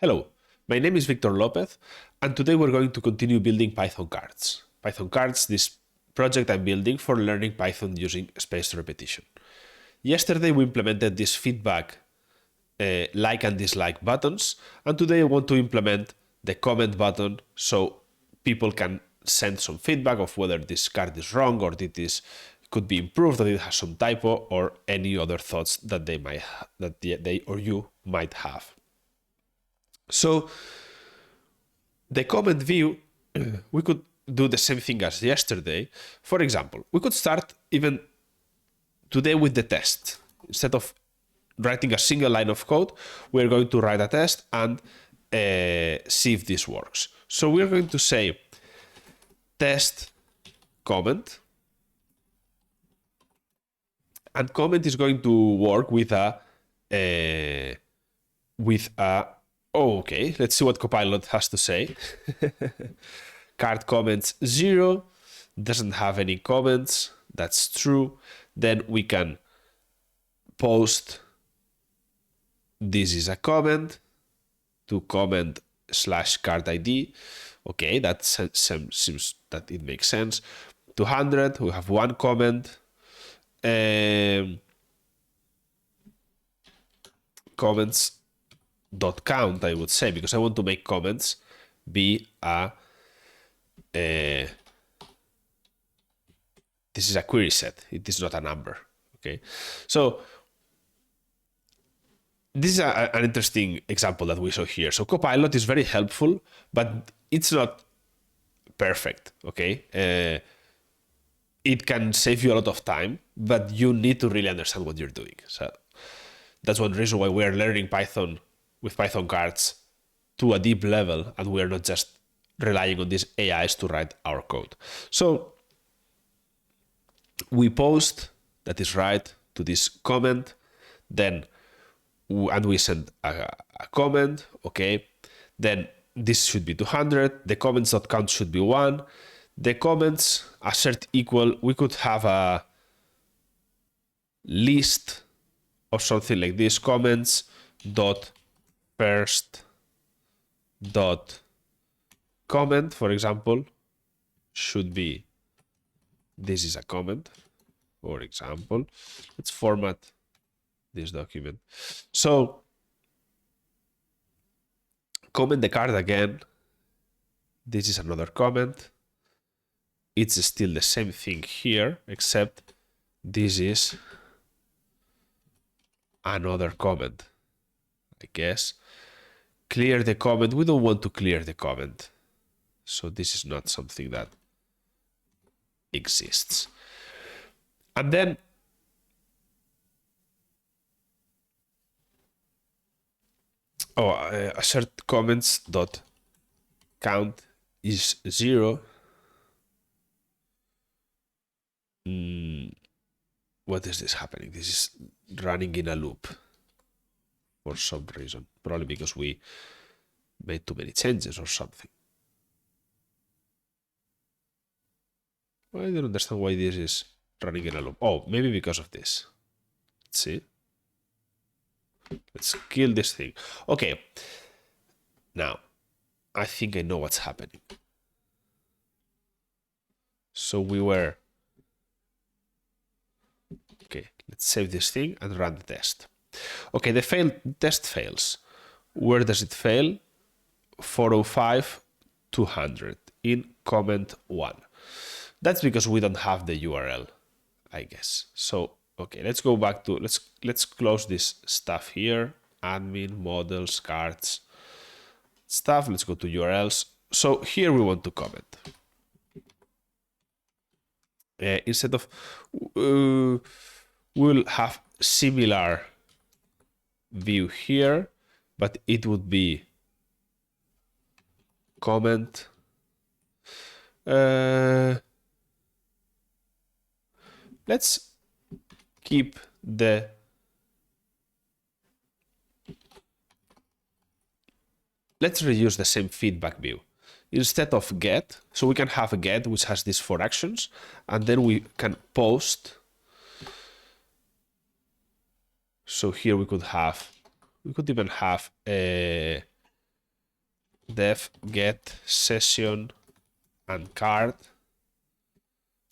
Hello, my name is Victor Lopez, and today we're going to continue building Python cards. Python cards, this project I'm building for learning Python using spaced repetition. Yesterday we implemented this feedback like and dislike buttons, and today I want to implement the comment button so people can send some feedback of whether this card is wrong or this could be improved, that it has some typo, or any other thoughts that they or you might have. So the comment view, we could do the same thing as yesterday. For example, we could start even today with the test. Instead of writing a single line of code, we're going to write a test and see if this works. So we're going to say test comment, and comment is going to work with a oh, okay, let's see what Copilot has to say. Card comments 0, doesn't have any comments, that's true. Then we can post this is a comment to comment /card ID. Okay, that seems that it makes sense. 200, we have one comment. Comments.count, I would say, because I want to make comments be this is a query set. It is not a number. Okay, so this is an interesting example that we saw here. So Copilot is very helpful, but it's not perfect. Okay, it can save you a lot of time, but you need to really understand what you're doing. So that's one reason why we're learning Python with Python cards to a deep level, and we're not just relying on these AIs to write our code. So we post, that is right, to this comment, then and we send a comment, okay, then this should be 200, the comments.count should be 1, the comments assert equal, we could have a list of something like this, comments dot first dot comment, for example, should be this is a comment, for example. Let's format this document. So comment the card again. This is another comment. It's still the same thing here, except this is another comment, I guess. Clear the comment. We don't want to clear the comment. So this is not something that exists. And then assert comments dot count is 0. What is this happening? This is running in a loop for some reason, probably because we made too many changes or something. I don't understand why this is running in a loop. Oh, maybe because of this. Let's see. Let's kill this thing. Okay. Now, I think I know what's happening. So we were... Okay, let's save this thing and run the test. Okay, the test fails. Where does it fail? 405, 200 in comment 1. That's because we don't have the URL, I guess. So, okay, let's go back to, let's close this stuff here. Admin, models, cards, stuff. Let's go to URLs. So here we want to comment. Instead of, we'll have similar view here, but it would be comment. Let's keep the let's reuse the same feedback view. Instead of get, so we can have a get which has these 4 actions, and then we can post. So here we could even have a def get session and card.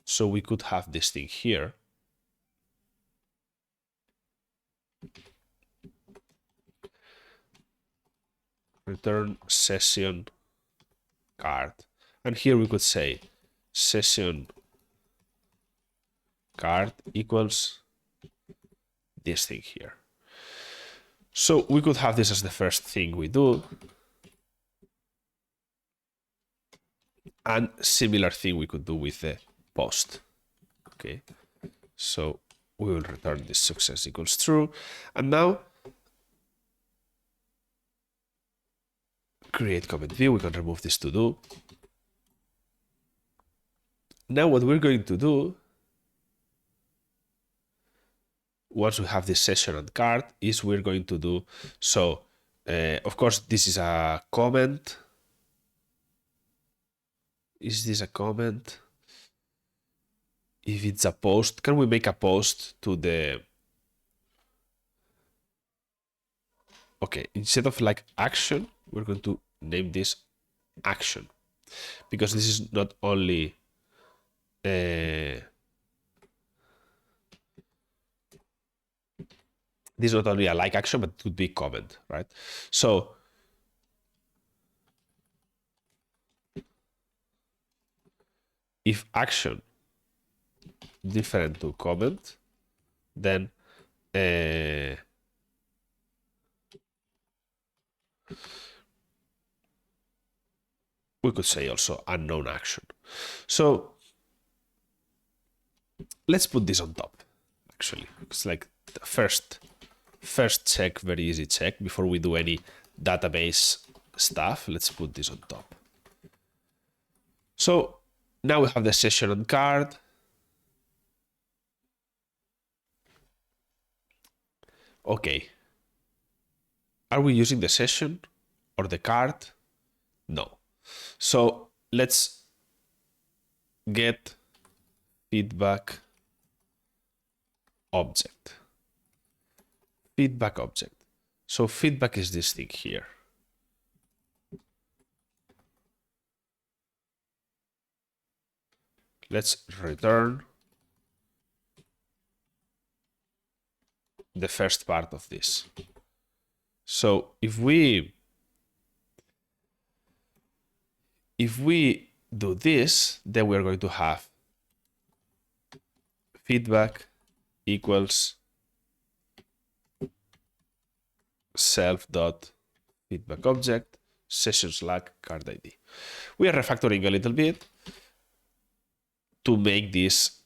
So we could have this thing here. Return session card. And here we could say session card equals this thing here. So we could have this as the first thing we do. And similar thing we could do with the post. Okay, so we will return this success equals true. And now create comment view. We can remove this to do. Now what we're going to do, once we have this session and card, is we're going to do, so of course this is a comment. Is this a comment? If it's a post, can we make a post to the, okay, instead of like action, we're going to name this action, because this is not only this is not only a like action, but it could be comment, right? So if action different to comment, then we could say also unknown action. So let's put this on top. Actually, it's like the first check, very easy check before we do any database stuff. Let's put this on top. So now we have the session and card. Okay. Are we using the session or the card? No. So let's get feedback object. Feedback object. So feedback is this thing here. Let's return the first part of this. So if we do this, then we're going to have feedback equals self.feedback object session slash card ID. We are refactoring a little bit to make this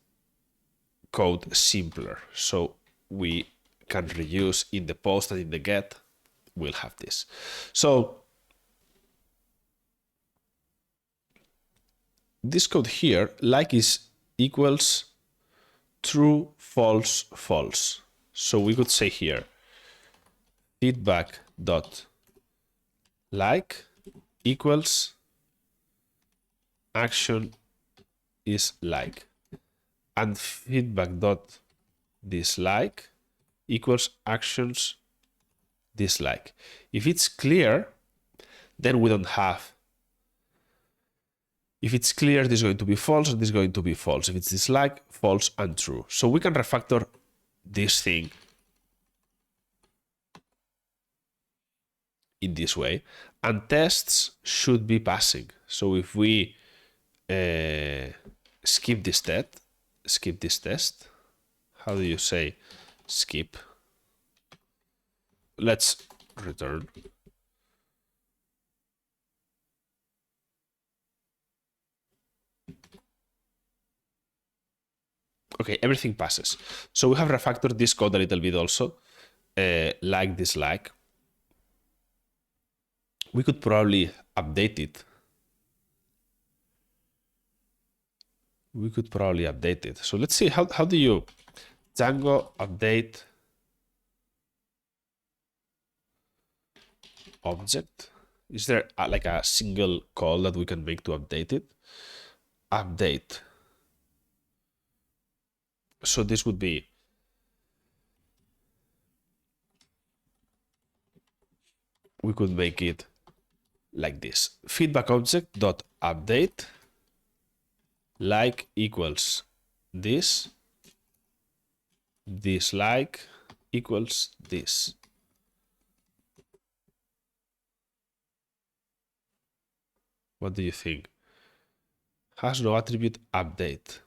code simpler. So we can reuse in the post and in the get, we'll have this. So this code here, like is equals true, false, false. So we could say here, feedback dot like equals action is like, and feedback dot dislike equals actions dislike. If it's clear, then we don't have. If it's clear, this is going to be false, and this is going to be false. If it's dislike, false and true. So we can refactor this thing in this way, and tests should be passing. So if we skip this test, how do you say skip? Let's return. Okay, everything passes. So we have refactored this code a little bit also, like dislike. We could probably update it. So let's see, how do you Django update object? Is there like a single call that we can make to update it? Update. So this would be we could make it like this. Feedback object dot update like equals this like equals this. What do you think? Has no attribute update.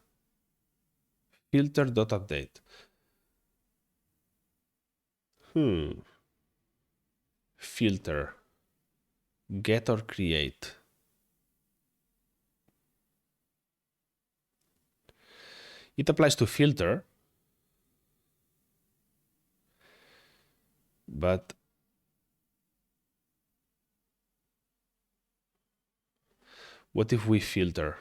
Filter dot update. Filter. Get or create. It applies to filter, but what if we filter?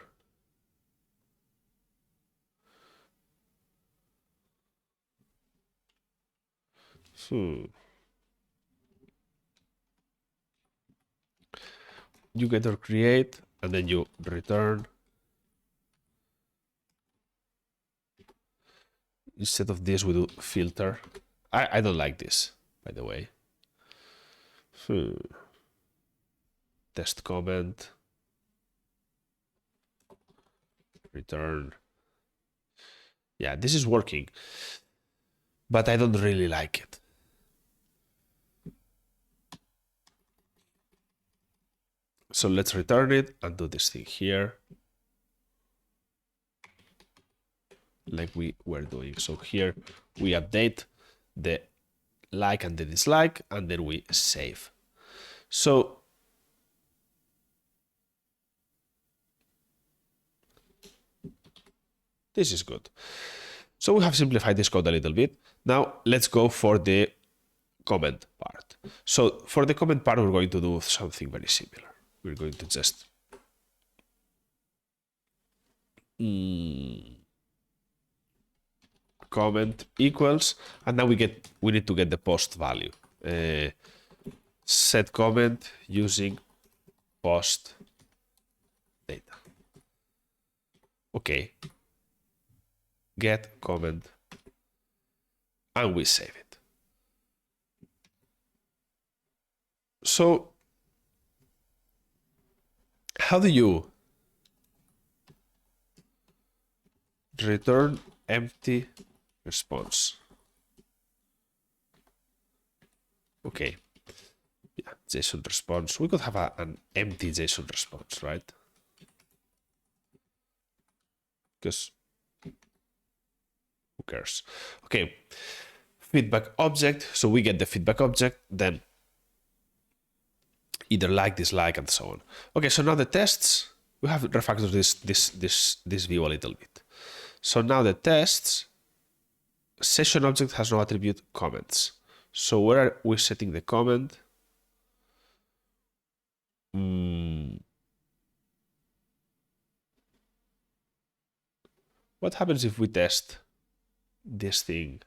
You get or create, and then you return. Instead of this, we do filter. I don't like this, by the way. Test comment. Return. Yeah, this is working, but I don't really like it. So let's return it and do this thing here, like we were doing. So here we update the like and the dislike, and then we save. So this is good. So we have simplified this code a little bit. Now let's go for the comment part. So for the comment part, we're going to do something very similar. We're going to just comment equals, and now we need to get the post value. Set comment using post data. Okay. Get comment, and we save it. So how do you return empty response? Okay. Yeah, JSON response. We could have an empty JSON response, right? Because who cares? Okay. Feedback object. So we get the feedback object, then either like, dislike, and so on. Okay, so now the tests, we have refactored this view a little bit. So now the tests, session object has no attribute comments. So where are we setting the comment? What happens if we test this thing?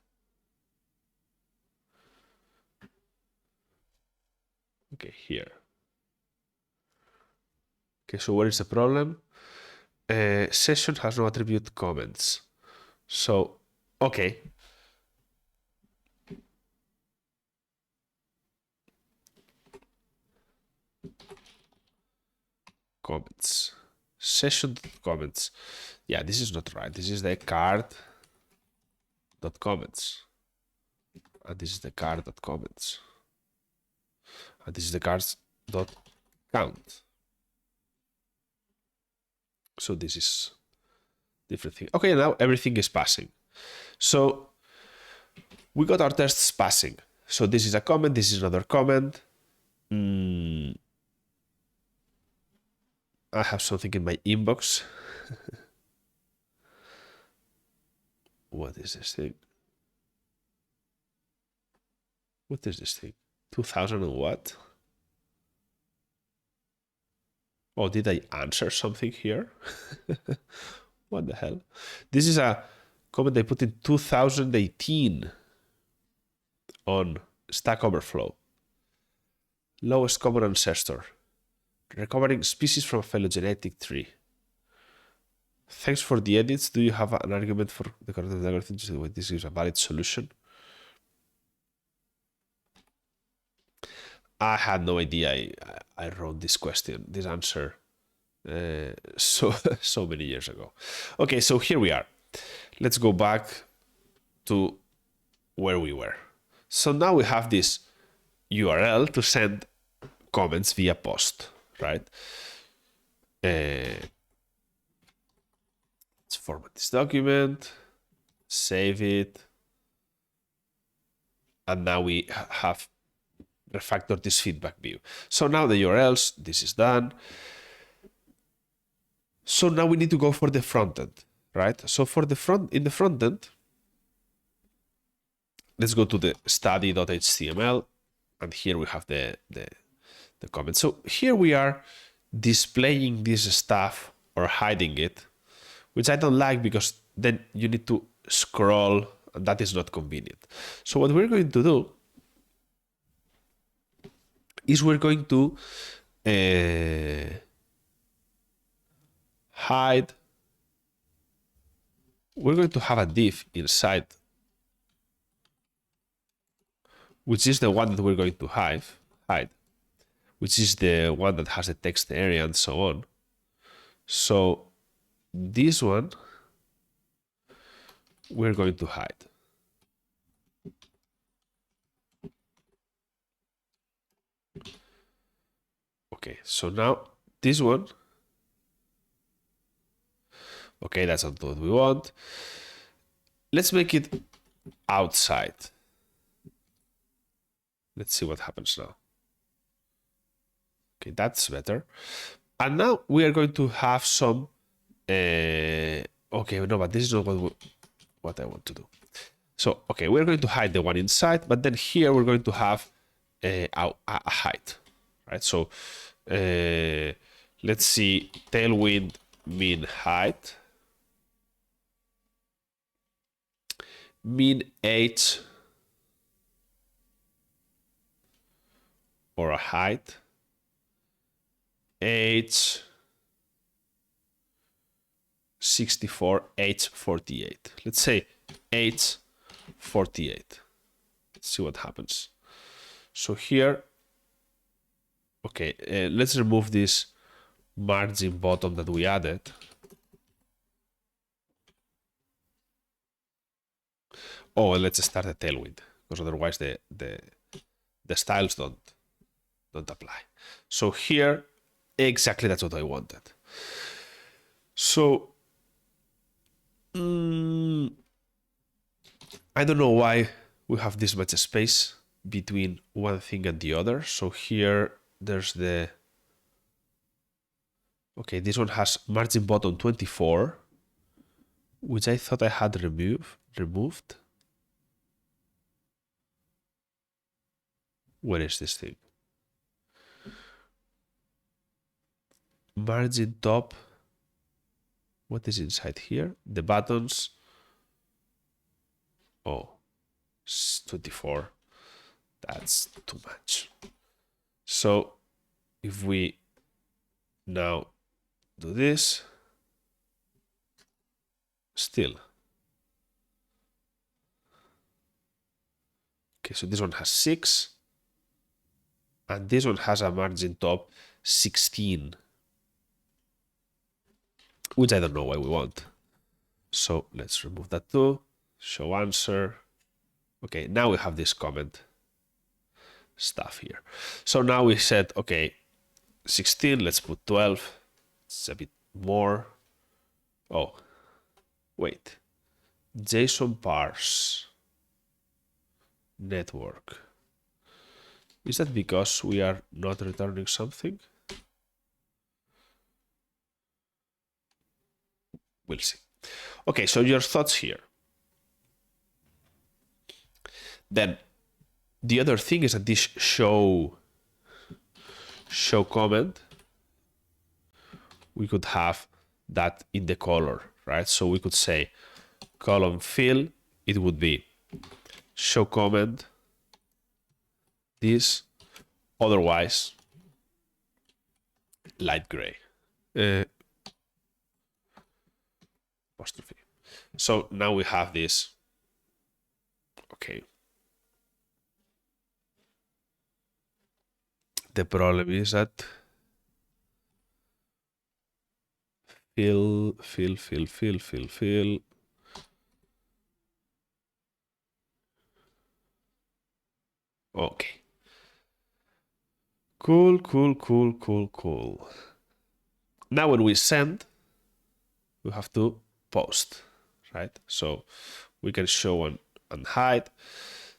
Okay, here. Okay, so where is the problem? Session has no attribute comments. So, okay. Comments. Session comments. Yeah, this is not right. This is the card.comments. And this is the card.comments. And this is the cards.count. So this is different thing. Okay, now everything is passing. So we got our tests passing. So this is a comment, this is another comment. I have something in my inbox. What is this thing? What is this thing? 2000 and what? Oh, did I answer something here? What the hell? This is a comment I put in 2018 on Stack Overflow. Lowest common ancestor. Recovering species from a phylogenetic tree. Thanks for the edits. Do you have an argument for the correct algorithm? This is a valid solution. I had no idea. I wrote this question, this answer, so many years ago. Okay, so here we are. Let's go back to where we were. So now we have this URL to send comments via post, right? Let's format this document, save it, and now we have refactored this feedback view. So now the URLs, this is done. So now we need to go for the front end, right? So for the front end, let's go to the study.html, and here we have the comment. So here we are displaying this stuff or hiding it, which I don't like because then you need to scroll and that is not convenient. So what we're going to do is we're going to hide. We're going to have a div inside, which is the one that we're going to hide, which is the one that has the text area and so on. So this one we're going to hide. Okay, so now this one, okay, that's not what we want. Let's make it outside. Let's see what happens now. Okay, that's better. And now we are going to have some, okay, no, but this is not what I want to do. So, okay, we're going to hide the one inside, but then here we're going to have a height, right? So let's see, tailwind min height, min h or a height, h 64, h 48. Let's say h 48. Let's see what happens. So here, okay, let's remove this margin bottom that we added. Oh, let's start a tailwind because otherwise the styles don't apply. So here, exactly that's what I wanted. So I don't know why we have this much space between one thing and the other. So here there's the, okay, this one has margin bottom 24, which I thought I had removed. Where is this thing? Margin top. What is inside here? The buttons. Oh, 24. That's too much. So if we now do this, still. Okay, so this one has 6. And this one has a margin top 16. Which I don't know why we want. So let's remove that too. Show answer. Okay, now we have this comment stuff here. So now we said, okay, 16, let's put 12. It's a bit more. Oh, wait. JSON parse network. Is that because we are not returning something? We'll see. Okay, so your thoughts here. Then the other thing is that this show comment, we could have that in the color, right? So we could say column fill, it would be show comment, this, otherwise light gray. Apostrophe. So now we have this. Okay. The problem is that fill. Okay. Cool. Now when we send, we have to post, right? So we can show and hide.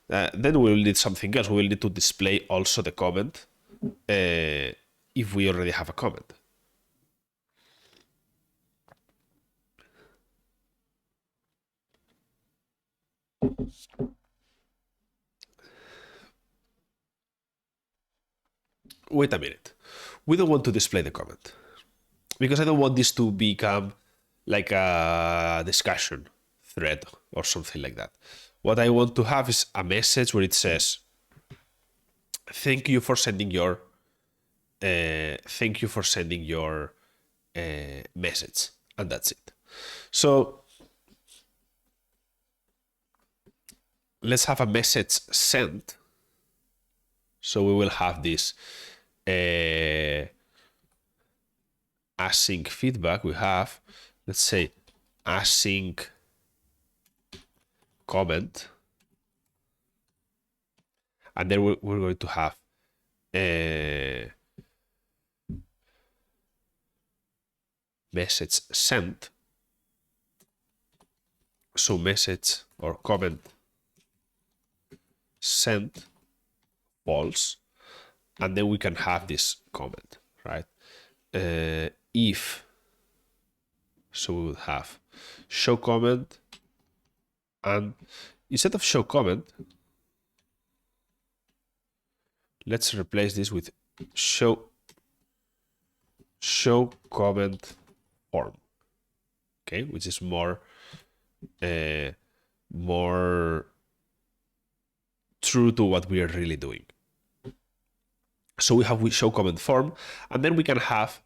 Then we will need something else. We will need to display also the comment if we already have a comment. Wait a minute. We don't want to display the comment because I don't want this to become like a discussion thread or something like that. What I want to have is a message where it says, "Thank you for sending your message," and that's it. So let's have a message sent. So we will have this async feedback. We have, let's say, async comment, and then we're going to have message sent. So message or comment sent false, and then we can have this comment, right? If, so we would have show comment, and instead of show comment, let's replace this with show comment form, okay, which is more true to what we are really doing. So we have show comment form, and then we can have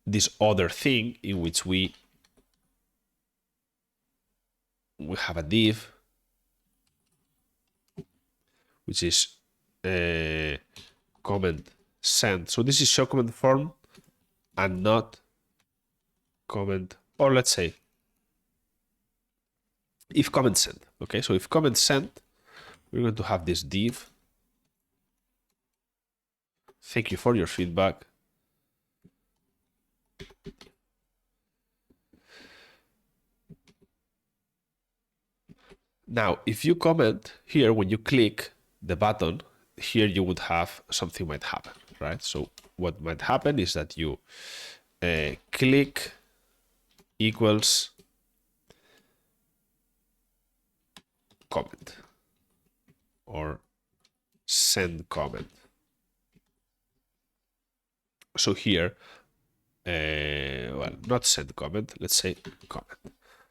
this other thing in which we have a div, which is comment send. So this is show comment form and not comment, or let's say if comment send. Okay, so if comment send, we're going to have this div. Thank you for your feedback. Now, if you comment here, when you click the button, here you would have something might happen, right? So what might happen is that you click equals comment or send comment. So here, well, not send comment, let's say comment.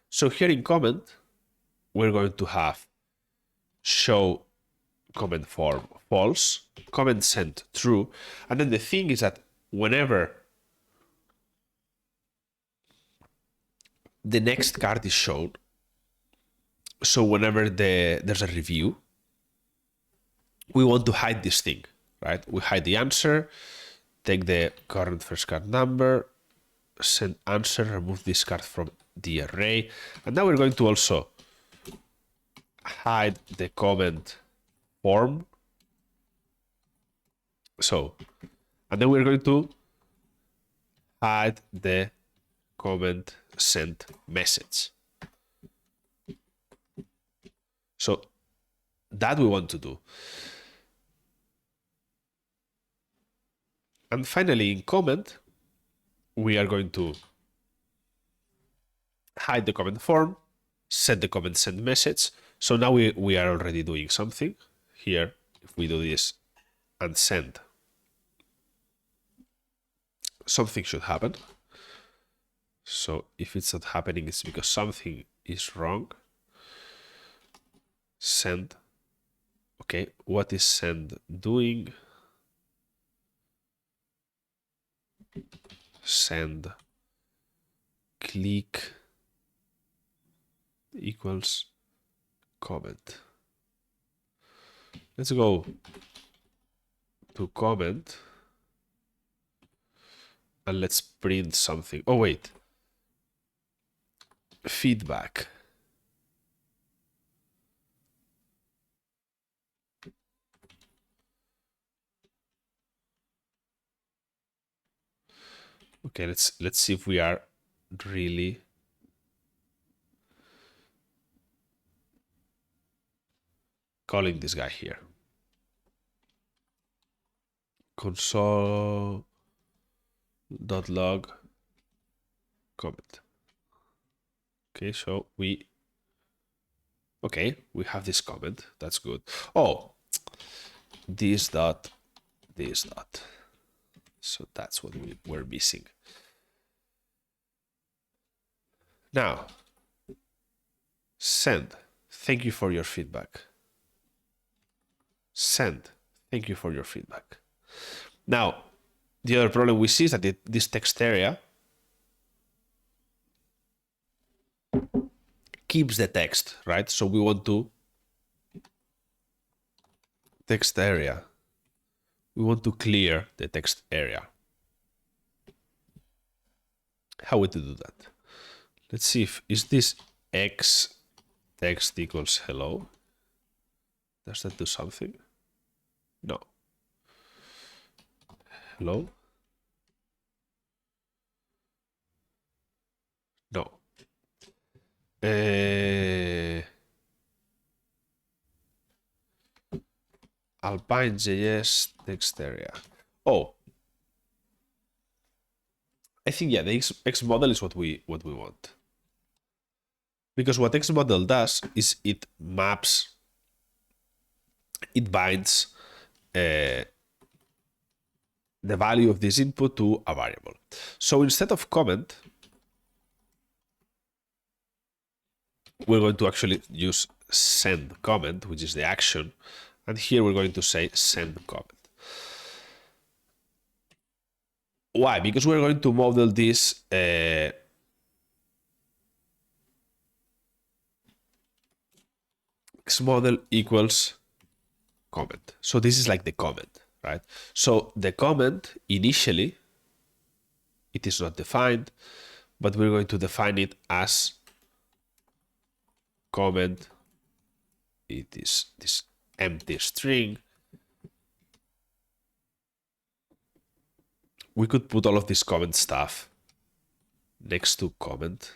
So here in comment, we're going to have show comment form false, comment sent true. And then the thing is that whenever the next card is shown, so whenever there's a review, we want to hide this thing, right? We hide the answer, take the current first card number, send answer, remove this card from the array. And now we're going to also hide the comment form. So, and then we're going to hide the comment sent message. So that we want to do. And finally, in comment, we are going to hide the comment form, set the comment send message. So now we are already doing something. Here, if we do this and send, something should happen. So if it's not happening, it's because something is wrong. Send. Okay, what is send doing? Send click equals comment. Let's go to comment. and let's print something. Oh, wait. Feedback. Okay, let's see if we are really calling this guy here. Console.log comment. Okay, so we have this comment. That's good. Oh, this dot. So that's what we were missing. Now, send. Thank you for your feedback. Send. Thank you for your feedback. Now, the other problem we see is that this text area keeps the text, right? So we want to text area. We want to clear the text area. How would we do that? Let's see if is this x text equals hello. Does that do something? No. Hello? No. Alpine.js text area. Oh, I think yeah, the X model is what we want. Because what X model does is it binds the value of this input to a variable. So instead of comment, we're going to actually use send comment, which is the action. And here we're going to say send comment. Why? Because we're going to model this X model equals comment. So this is like the comment, right? So the comment initially, it is not defined, but we're going to define it as comment. It is this empty string. We could put all of this comment stuff next to comment.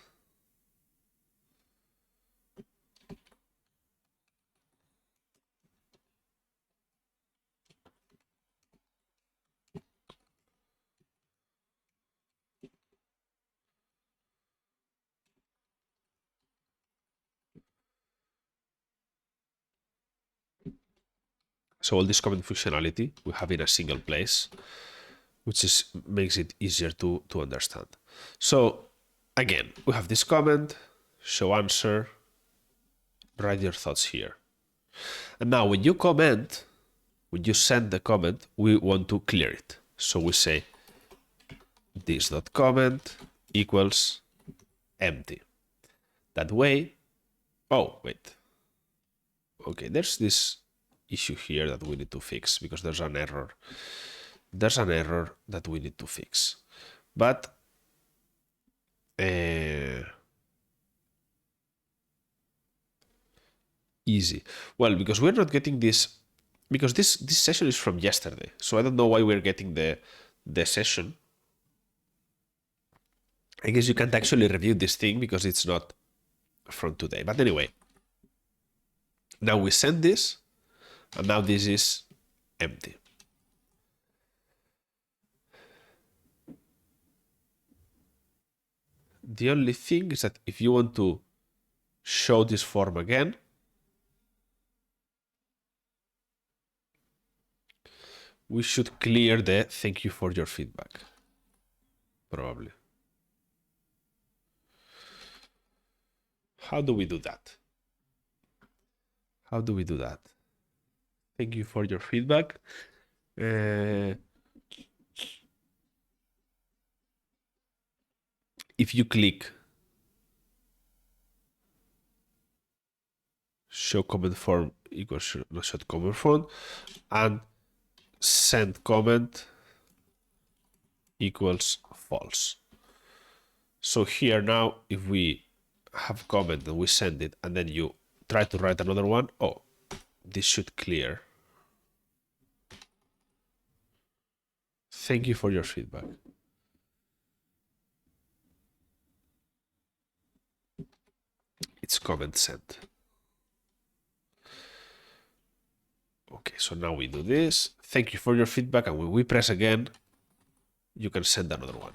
So all this comment functionality we have in a single place, which makes it easier to understand. So again, we have this comment, show answer, write your thoughts here. And now when you comment, when you send the comment, we want to clear it. So we say this.comment equals empty. That way, oh, wait. Okay, there's this issue here that we need to fix because there's an error. There's an error that we need to fix. But easy. Well, because we're not getting this, because this session is from yesterday. So I don't know why we're getting the session. I guess you can't actually review this thing because it's not from today. But anyway, now we send this, and now this is empty. The only thing is that if you want to show this form again, we should clear the thank you for your feedback. Probably. How do we do that? How do we do that? Thank you for your feedback. If you click show comment form equals show comment form and send comment, equals false. So here now, if we have a comment and we send it, and then you try to write another one, oh, this should clear. Thank you for your feedback. It's comment sent. Okay, so now we do this. Thank you for your feedback, and when we press again, you can send another one.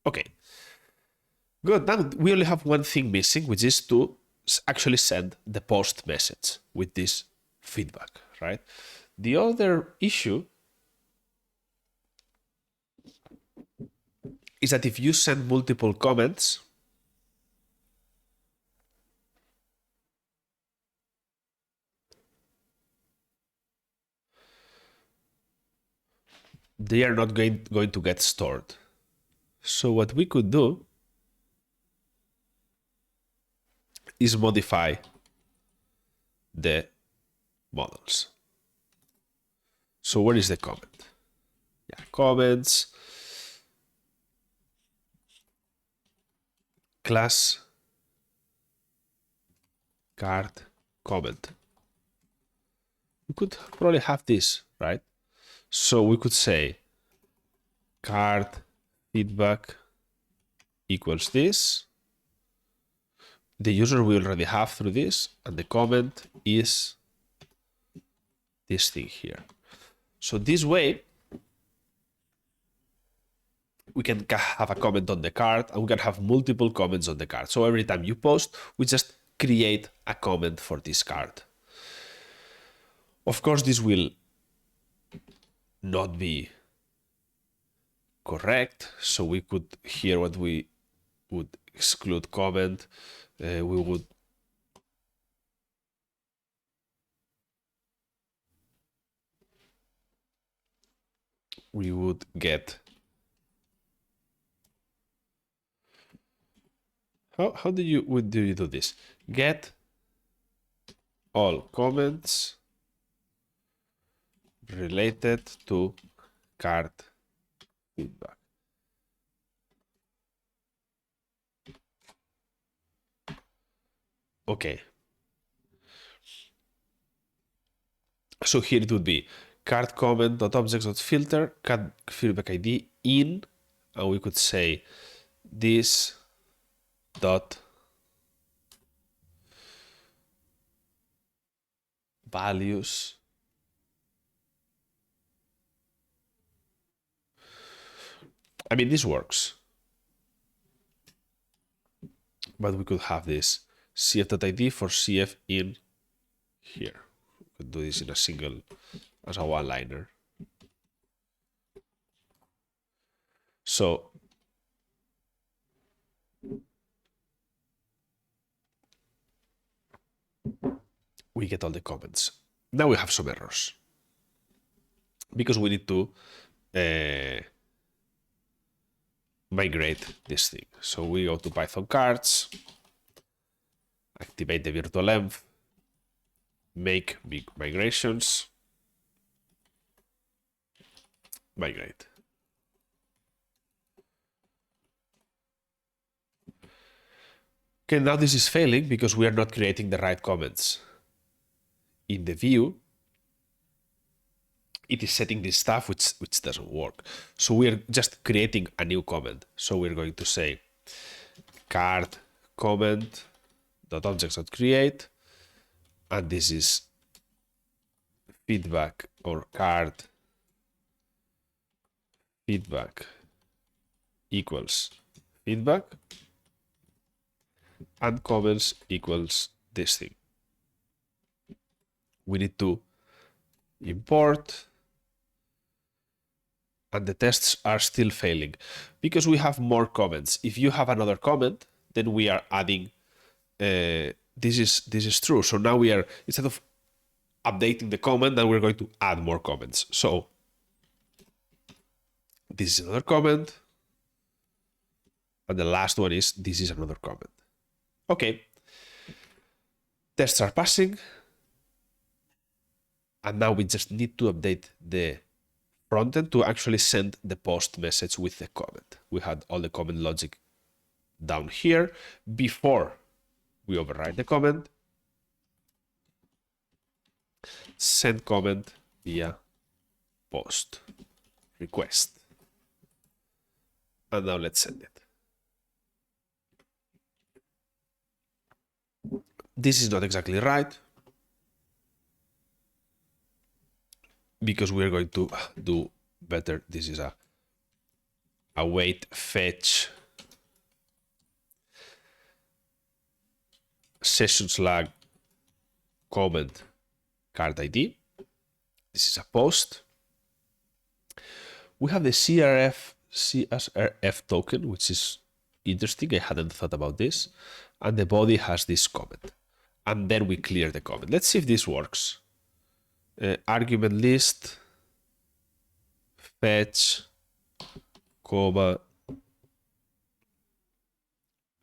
Okay. Good. Now we only have one thing missing, which is to actually send the post message with this feedback, right? The other issue is that if you send multiple comments, they are not going to get stored. So what we could do is modify the models. So where is the comment? Yeah, comments, class, card, comment. We could probably have this, right? So we could say card feedback equals this. The user we already have through this, and the comment is this thing here. So this way, we can have a comment on the card, and we can have multiple comments on the card. So every time you post, we just create a comment for this card. Of course, this will not be correct. So we could, here what we would exclude comment, we would get, how do you do this? Get all comments related to card feedback. Okay. So here it would be card comment.objects.filter card feedback ID in, and we could say this dot values I mean, this works, but we could have this cf.id for cf in here. We could do this in a single, as a one-liner. So we get all the comments. Now we have some errors because we need to migrate this thing. So we go to Python.cards, activate the virtual env, make big migrations, migrate. Okay, now this is failing because we are not creating the right comments. In the view, it is setting this stuff which doesn't work. So we are just creating a new comment. So we're going to say card comment.objects.create, and this is feedback or card feedback equals feedback, and comments equals this thing. We need to import, and the tests are still failing because we have more comments. If you have another comment, then we are adding, this is true. So now we are, instead of updating the comment, then we're going to add more comments. So this is another comment, and the last one is, this is another comment. Okay, tests are passing, and now we just need to update the frontend to actually send the post message with the comment. We had all the comment logic down here before we override the comment. Send comment via post request. And now let's send it. This is not exactly right, because we're going to do better. This is a await fetch session slag comment card ID. This is a post. We have the CSRF token, which is interesting. I hadn't thought about this. And the body has this comment. And then we clear the comment. Let's see if this works. Argument list, fetch, comma.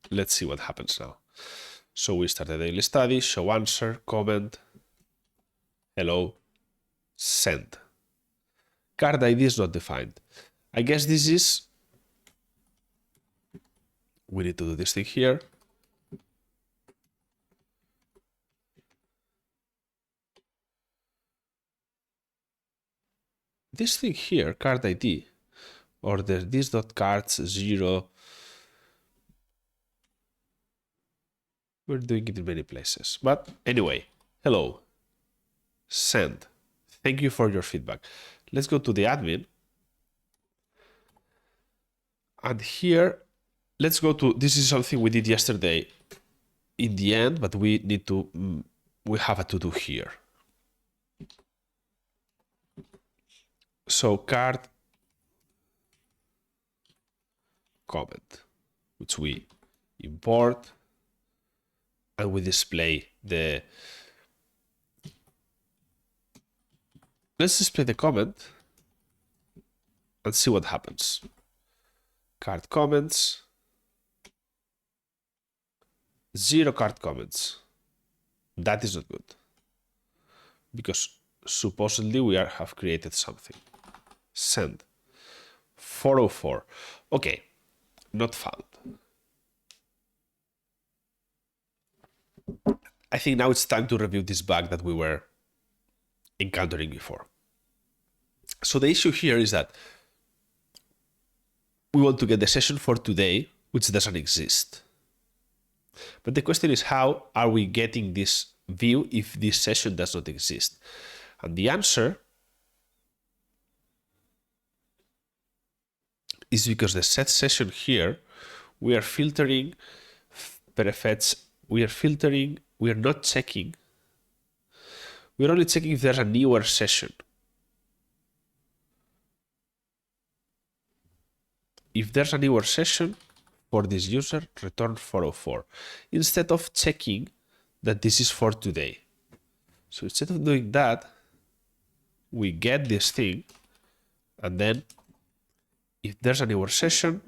Let's see what happens now. So we start a daily study, show answer, comment, hello, send. Card ID is not defined. I guess this is, we need to do this thing here. This thing here, card ID, or the this.cards 0. We're doing it in many places. But anyway, hello, send. Thank you for your feedback. Let's go to the admin. And here, let's go to, this is something we did yesterday in the end, but we need to, we have a to-do here. So card comment, which we import, and we display the, let's display the comment and see what happens. Card comments, 0 card comments. That is not good, because supposedly we have created something. Send 404. Okay, not found. I think now it's time to review this bug that we were encountering before. So the issue here is that we want to get the session for today, which doesn't exist. But the question is, how are we getting this view if this session does not exist? And the answer is because the set session here, we are filtering prefetch, we are not checking. We're only checking if there's a newer session. If there's a newer session for this user, return 404, instead of checking that this is for today. So instead of doing that, we get this thing, and then if there's a newer session,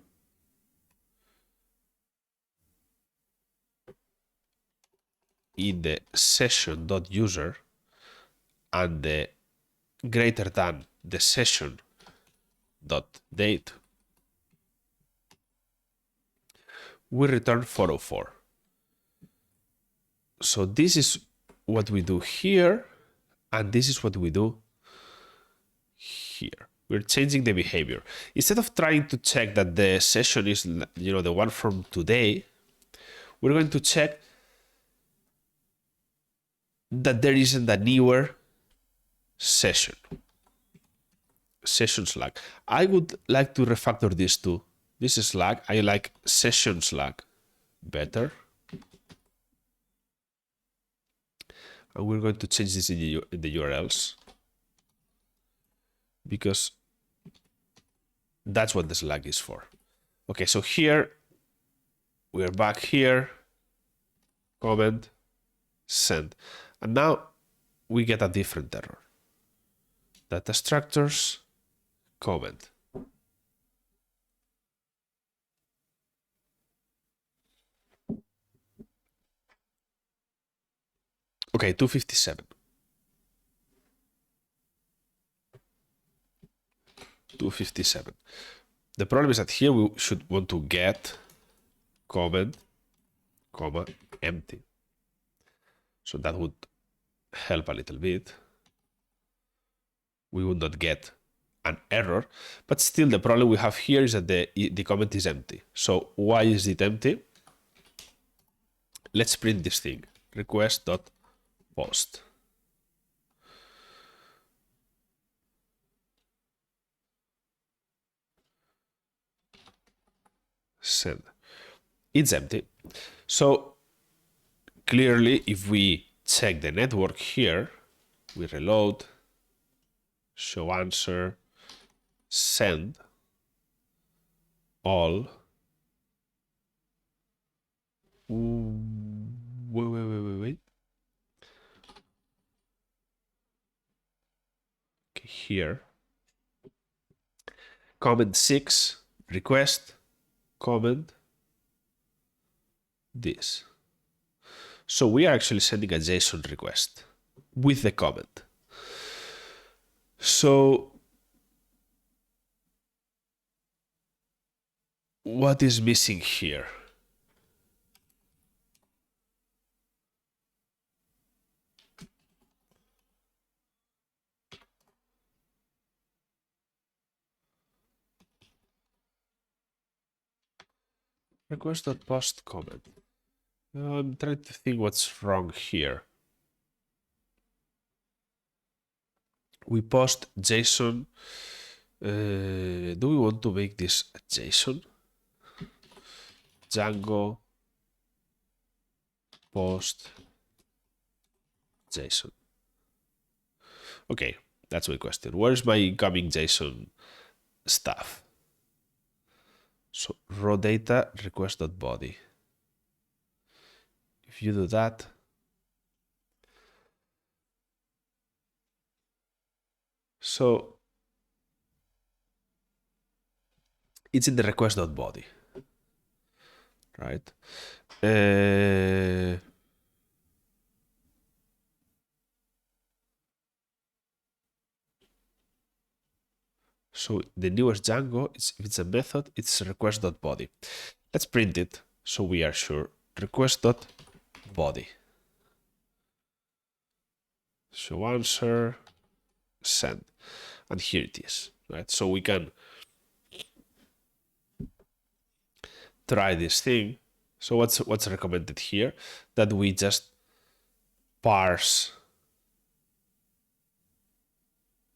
in the session.user and the greater than the session.date, we return 404. So this is what we do here, and this is what we do here. We're changing the behavior. Instead of trying to check that the session is, the one from today, we're going to check that there isn't a newer session slag. I would like to refactor this to this slag. I like session slag better. And we're going to change this in the URLs, because that's what the slag is for. Okay, so here, we're back here, comment, send. And now we get a different error. Data structures, comment. Okay, 257. 257. The problem is that here we should want to get comment, comma, empty. So that would help a little bit. We would not get an error, but still the problem we have here is that the comment is empty. So why is it empty? Let's print this thing, request.post. Send. It's empty. So clearly, if we check the network here, we reload, show answer, send, all. Wait. Okay, here. Comment 6, request, comment, this. So we are actually sending a JSON request with the comment. So what is missing here? Request.post comment. I'm trying to think what's wrong here. We post JSON. Do we want to make this a JSON? Django post JSON. Okay, that's my question. Where is my incoming JSON stuff? So raw data request.body. If you do that, so it's in the request.body, right? So the newest Django, if it's a method, it's request.body. Let's print it so we are sure. Request.body. Show answer, send. And here it is, right? So we can try this thing. So what's recommended here? That we just parse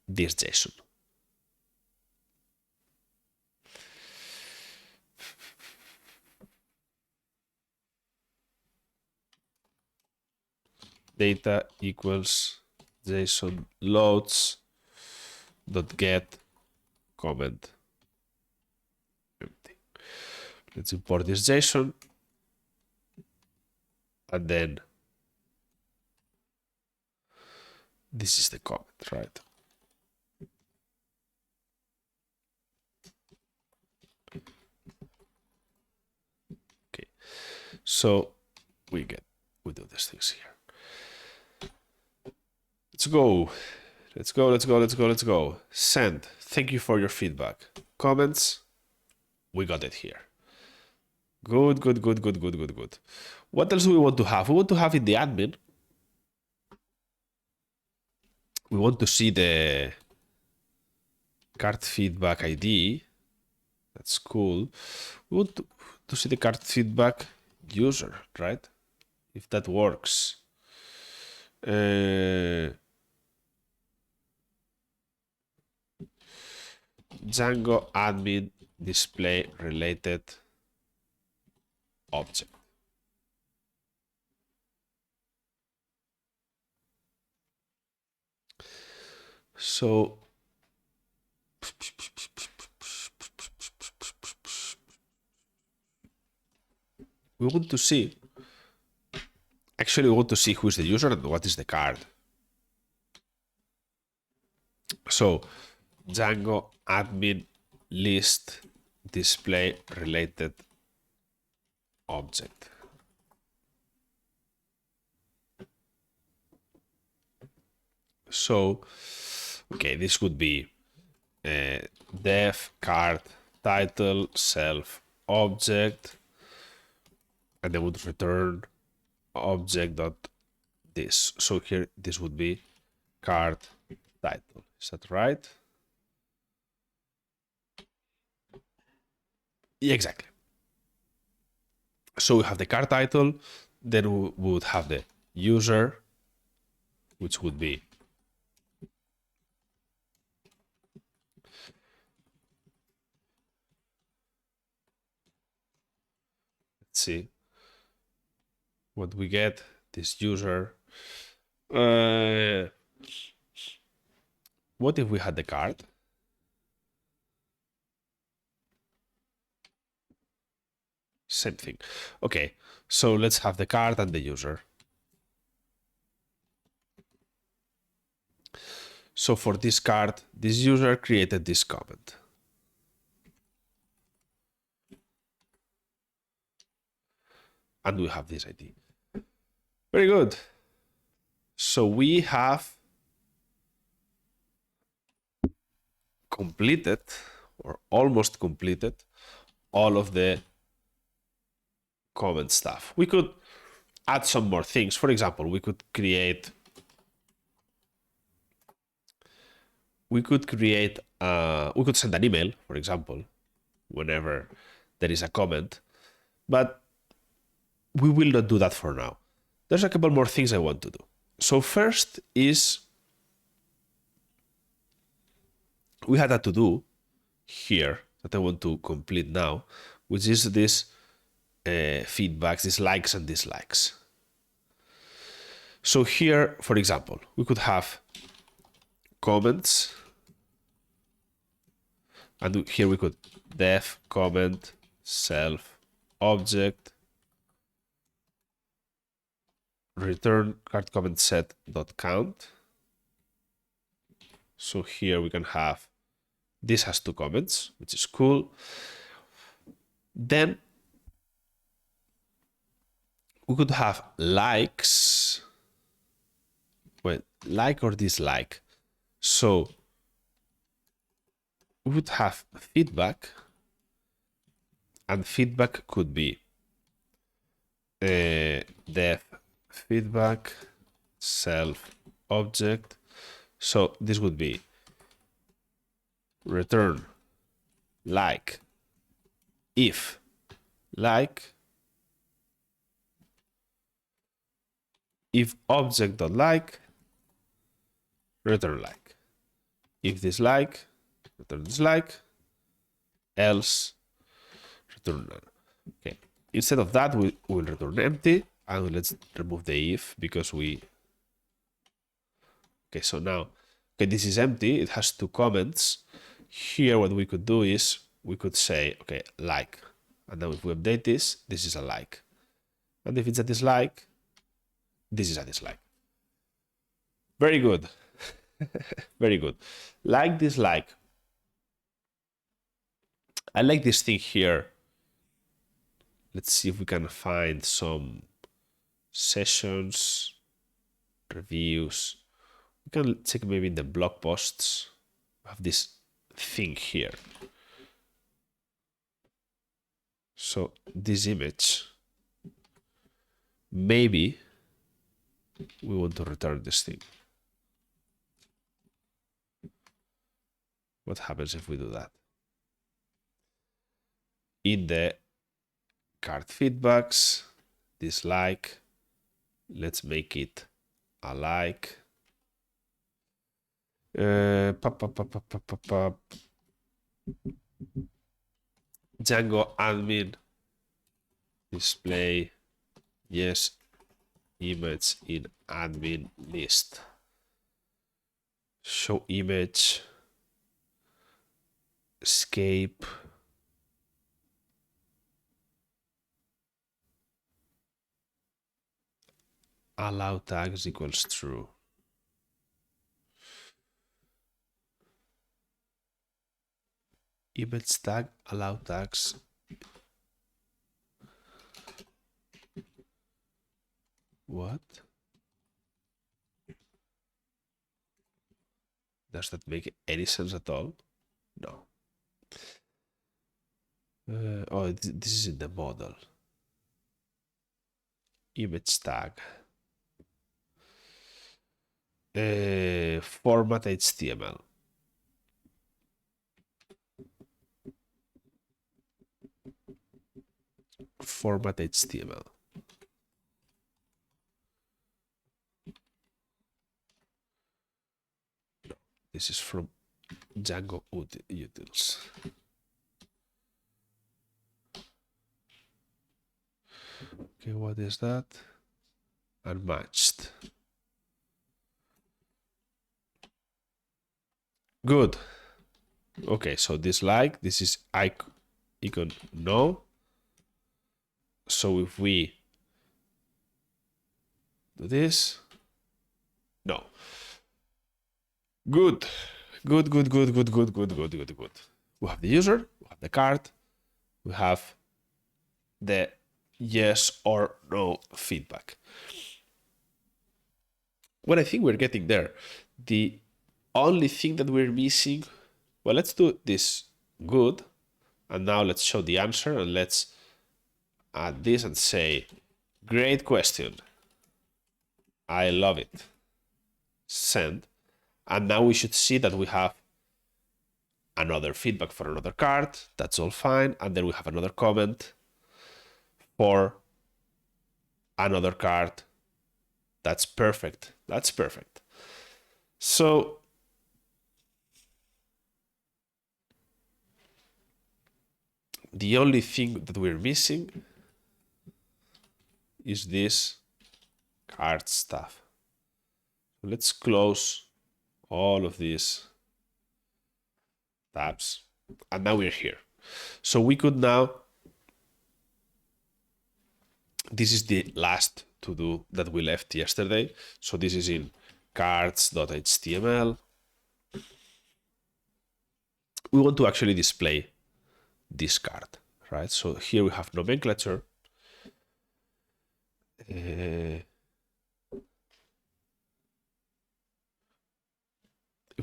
this JSON. Data equals JSON loads dot get comment empty. Let's import this JSON and then this is the comment, right? Okay, so we do these things here. Let's go. Send. Thank you for your feedback. Comments. We got it here. Good. What else do we want to have? We want to have in the admin. We want to see the card feedback ID. That's cool. We want to see the card feedback user, right? If that works. Django admin display related object. So we want to see, actually we want to see who is the user and what is the card. So Django admin list display related object. So, okay, this would be def card title self object, and then would return object dot this. So here this would be card title. Is that right? Yeah, exactly. So we have the card title, then we would have the user, which would be let's see what we get. This user. What if we had the card? Same thing. Okay, so let's have the card and the user. So for this card, this user created this comment. And we have this ID. Very good. So we have completed or almost completed all of the comment stuff. We could add some more things. For example, we could send an email, for example, whenever there is a comment, but we will not do that for now. There's a couple more things I want to do. So first is we had a to-do here that I want to complete now, which is this feedbacks, these likes and dislikes. So here, for example, we could have comments, and here we could def comment self object return card comment set dot count. So here we can have this has 2 comments, which is cool. Then we could have likes, well, like or dislike. So we would have feedback, and feedback could be def feedback self object. So this would be return like if like if object dot like return like, if dislike return dislike, else return none. Okay, instead of that we will return empty, and let's remove the if because we okay. So now this is empty, it has 2 comments. Here what we could do is we could say okay like, and now if we update this is a like, and if it's a dislike, this is a dislike. Very good. Very good. Like, dislike. I like this thing here. Let's see if we can find some sessions, reviews. We can check maybe in the blog posts. We have this thing here. So this image, maybe we want to return this thing. What happens if we do that? In the card feedbacks, dislike, let's make it a like. Django admin display yes image in admin list. Show image escape allow tags equals true. Image tag allow tags. What? Does that make any sense at all? No. This is in the model. Image tag. Format HTML. Format HTML. No, this is from Django utils. Okay, what is that? Unmatched. Good. Okay, so dislike, this is icon no. So if we do this, no. Good. Good. We have the user, we have the card, we have the yes or no feedback. Well, I think we're getting there. The only thing that we're missing, well, let's do this good. And now let's show the answer and let's add this and say, great question. I love it. Send. And now we should see that we have another feedback for another card. That's all fine. And then we have another comment for another card. That's perfect. That's perfect. So the only thing that we're missing is this card stuff. Let's close all of these tabs. And now we're here. So we could now, this is the last to do that we left yesterday. So this is in cards.html. We want to actually display this card, right? So here we have nomenclature. If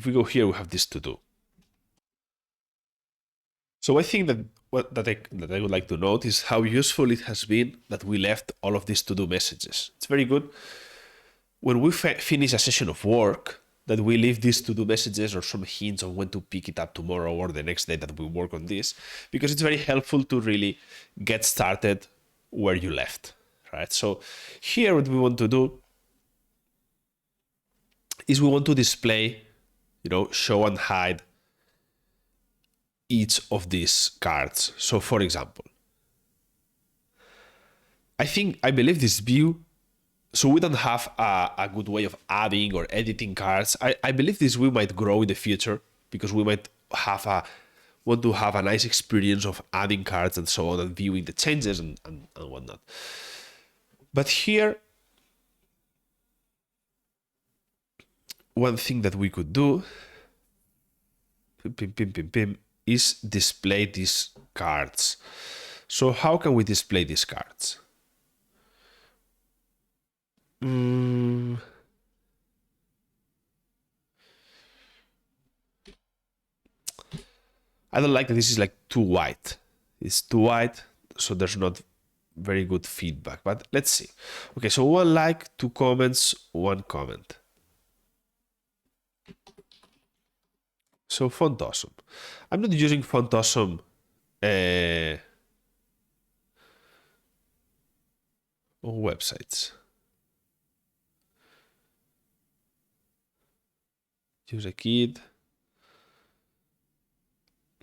we go here, we have this to do. So I think that that I would like to note is how useful it has been that we left all of these to-do messages. It's very good when we finish a session of work that we leave these to-do messages or some hints on when to pick it up tomorrow or the next day that we work on this, because it's very helpful to really get started where you left, right? So here what we want to do is we want to display, show and hide each of these cards. So for example, I believe this view, so we don't have a good way of adding or editing cards. I believe this view might grow in the future because we might want to have a nice experience of adding cards and so on and viewing the changes and whatnot. But here, one thing that we could do is display these cards. So how can we display these cards? I don't like that this is like too white. It's too white, so there's not very good feedback, but let's see. Okay, so 1 like, 2 comments, 1 comment. So font awesome. I'm not using font awesome on websites. Use a kid.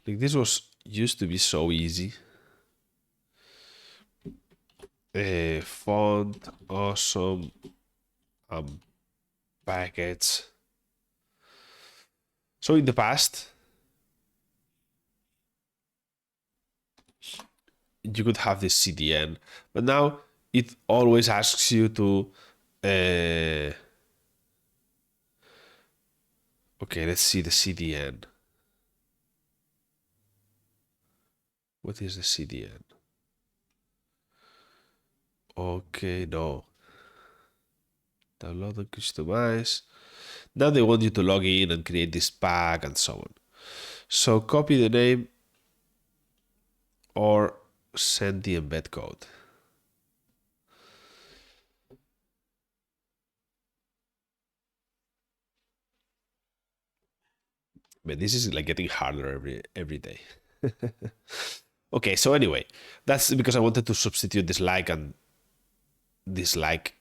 Like this used to be so easy. Font awesome packets. So in the past, you could have this CDN, but now it always asks you to okay, let's see the CDN. What is the CDN? Okay, no. Download and customize. Now they want you to log in and create this pack and so on. So copy the name or send the embed code. But this is like getting harder every day. Okay, so anyway, that's because I wanted to substitute this like and dislike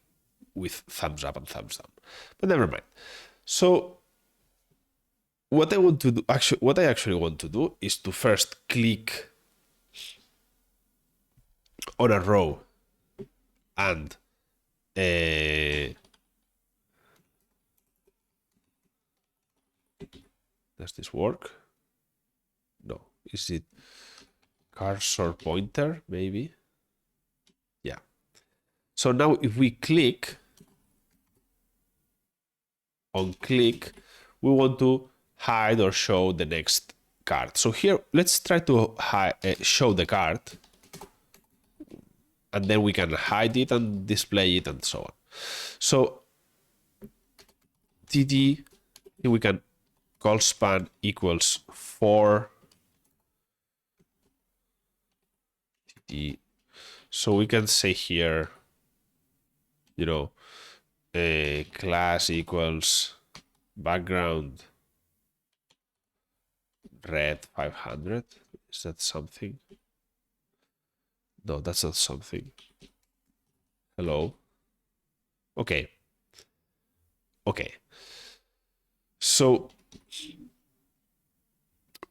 with thumbs up and thumbs down. But never mind. So what I want to do, what I actually want to do is to first click on a row and does this work? No. Is it cursor pointer? Maybe. Yeah. So now if we click on click, we want to hide or show the next card. So here, let's try to show the card, and then we can hide it and display it and so on. So td, here we can call span equals 4 td. So we can say here, you know, a class equals background red 500. Is that something? No, that's not something. Hello. Okay. Okay. So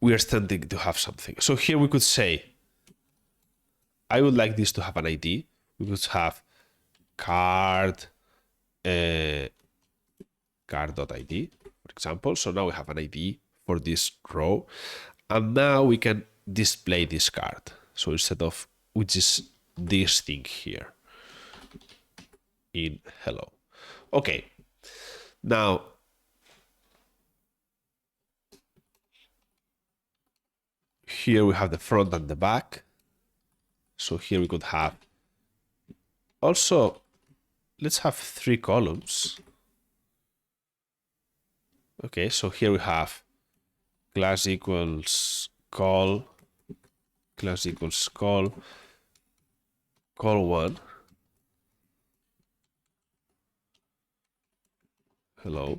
we are starting to have something. So here we could say, I would like this to have an ID. We could have card, card.id, for example. So now we have an ID for this row. And now we can display this card. So instead of, which is this thing here in hello. Okay. Now, here we have the front and the back. So here we could have, also, let's have 3 columns. Okay, so here we have class equals call, class equals call 1. Hello.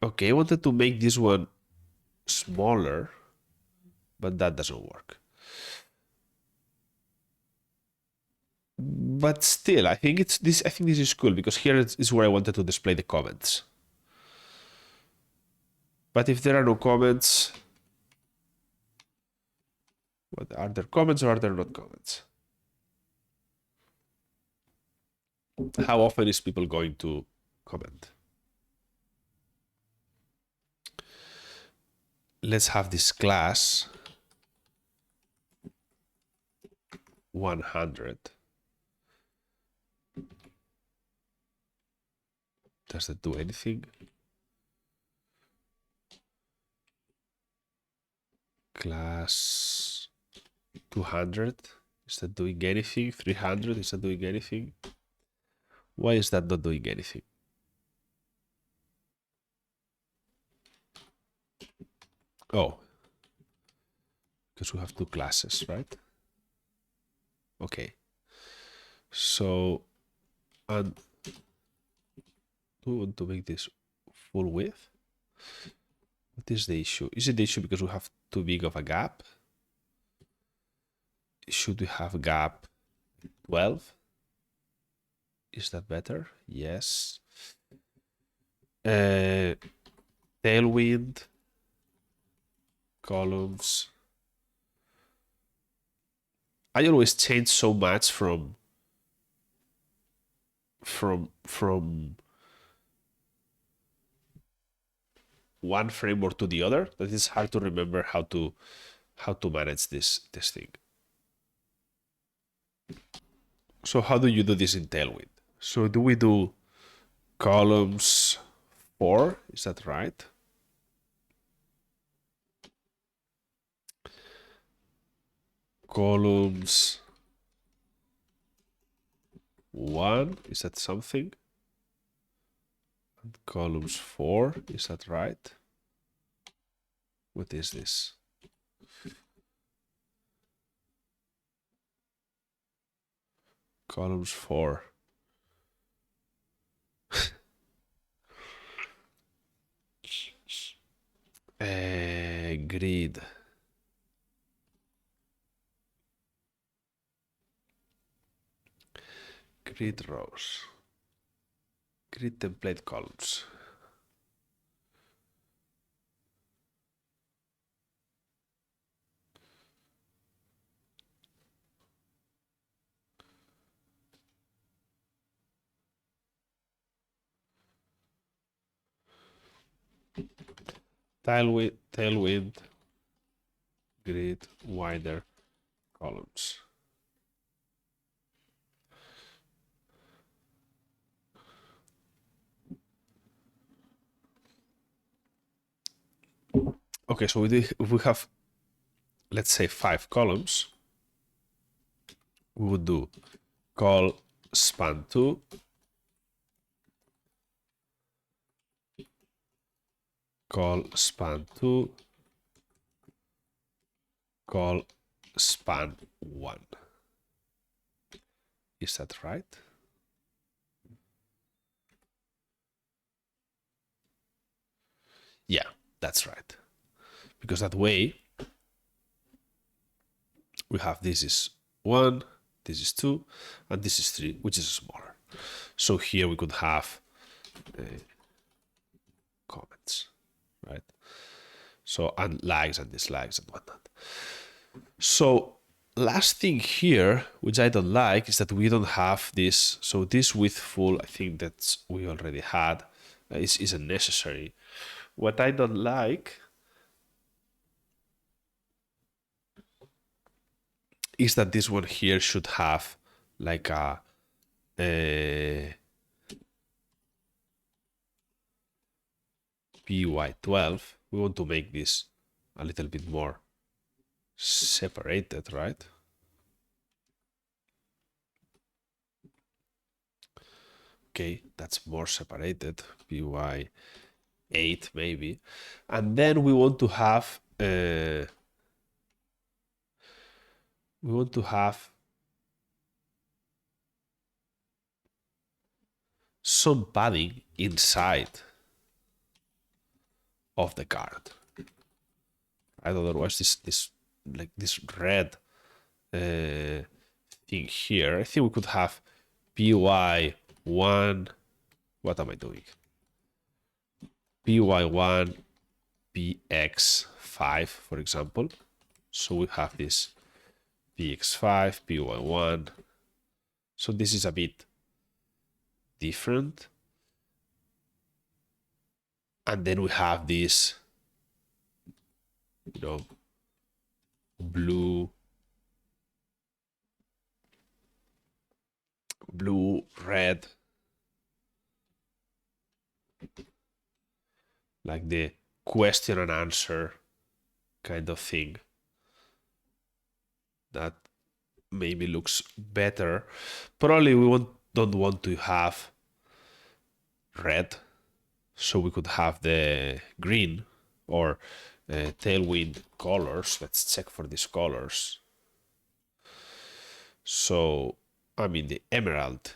Okay, I wanted to make this one smaller, but that doesn't work. But still, I think it's this. I think this is cool because here is where I wanted to display the comments. But if there are no comments, what are there comments or are there not comments? How often is people going to comment? Let's have this class 100. Does that do anything? Class 200. Is that doing anything? 300. Is that doing anything? Why is that not doing anything? Oh, because we have 2 classes, right? Okay. So, and we want to make this full width. What is the issue? Is it the issue because we have too big of a gap? Should we have gap 12? Is that better? Yes. Tailwind, columns. I always change so much from one framework to the other that it's hard to remember how to manage this thing. So how do you do this in Tailwind? So do we do columns 4? Is that right? Columns 1, is that something? And columns 4, is that right? What is this? Columns 4. Grid. Grid rows. Grid template columns. Tailwind, grid, wider columns. Okay, so if we have, let's say, 5 columns, we would do call span2, call span2, call span1. Is that right? Yeah, that's right. Because that way we have this is 1, this is 2, and this is 3, which is smaller. So here we could have comments, right? So, and likes and dislikes and whatnot. So last thing here, which I don't like, is that we don't have this. So this with full, I think that we already had, isn't necessary. What I don't like is that this one here should have like a py12. We want to make this a little bit more separated, right? Okay, that's more separated, py8 maybe. And then we want to have some padding inside of the card. Otherwise, this like this red thing here, I think we could have py1. What am I doing? py1 px5, for example. So we have this px5, py1. So this is a bit different. And then we have this, you know, blue, red, like the question and answer kind of thing. That maybe looks better. Probably we don't want to have red, so we could have the green or tailwind colors. Let's check for these colors. So, I mean, the emerald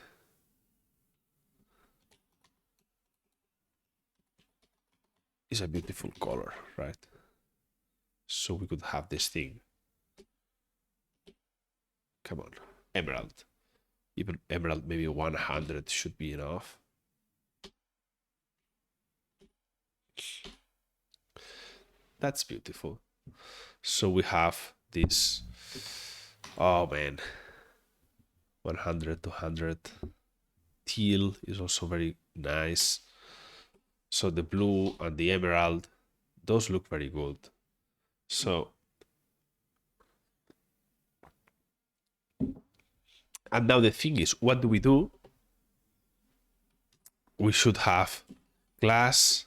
is a beautiful color, right? So we could have this thing. Come on, emerald. Even emerald, maybe 100 should be enough. That's beautiful. So we have this, oh man, 100, 200. Teal is also very nice. So the blue and the emerald, those look very good. So, and now the thing is, what do? We should have class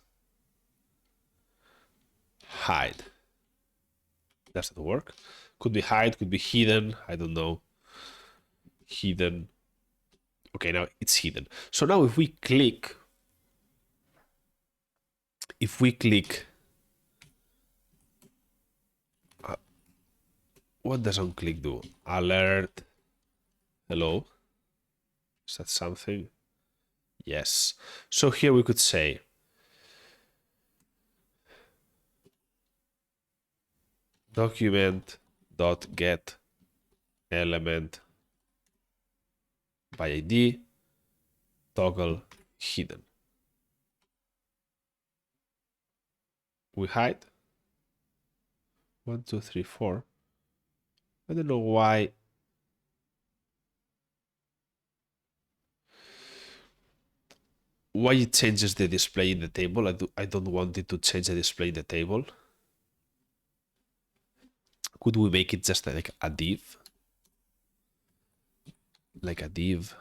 hide. Does that work? Could be hide, could be hidden. I don't know. Hidden. Okay, now it's hidden. So now if we click What does onClick do? Alert. Hello. Is that something? Yes. So here we could say document.get element by ID toggle hidden. We hide 1, 2, 3, 4. I don't know why. Why it changes the display in the table. I don't want it to change the display in the table. Could we make it just like a div? Like a div.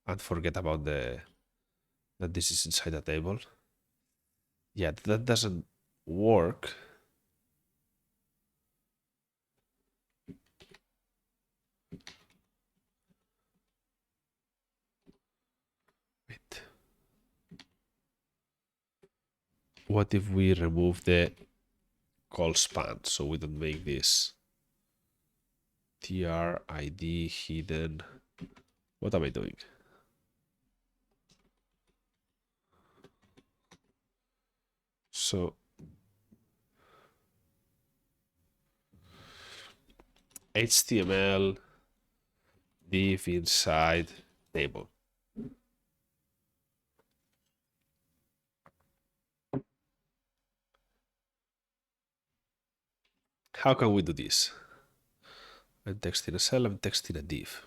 And forget about that this is inside a table. Yeah, that doesn't work. Wait. What if we remove the call span so we don't make this tr id hidden? What am I doing? So HTML div inside table. How can we do this? I'm texting a cell, I'm texting a div.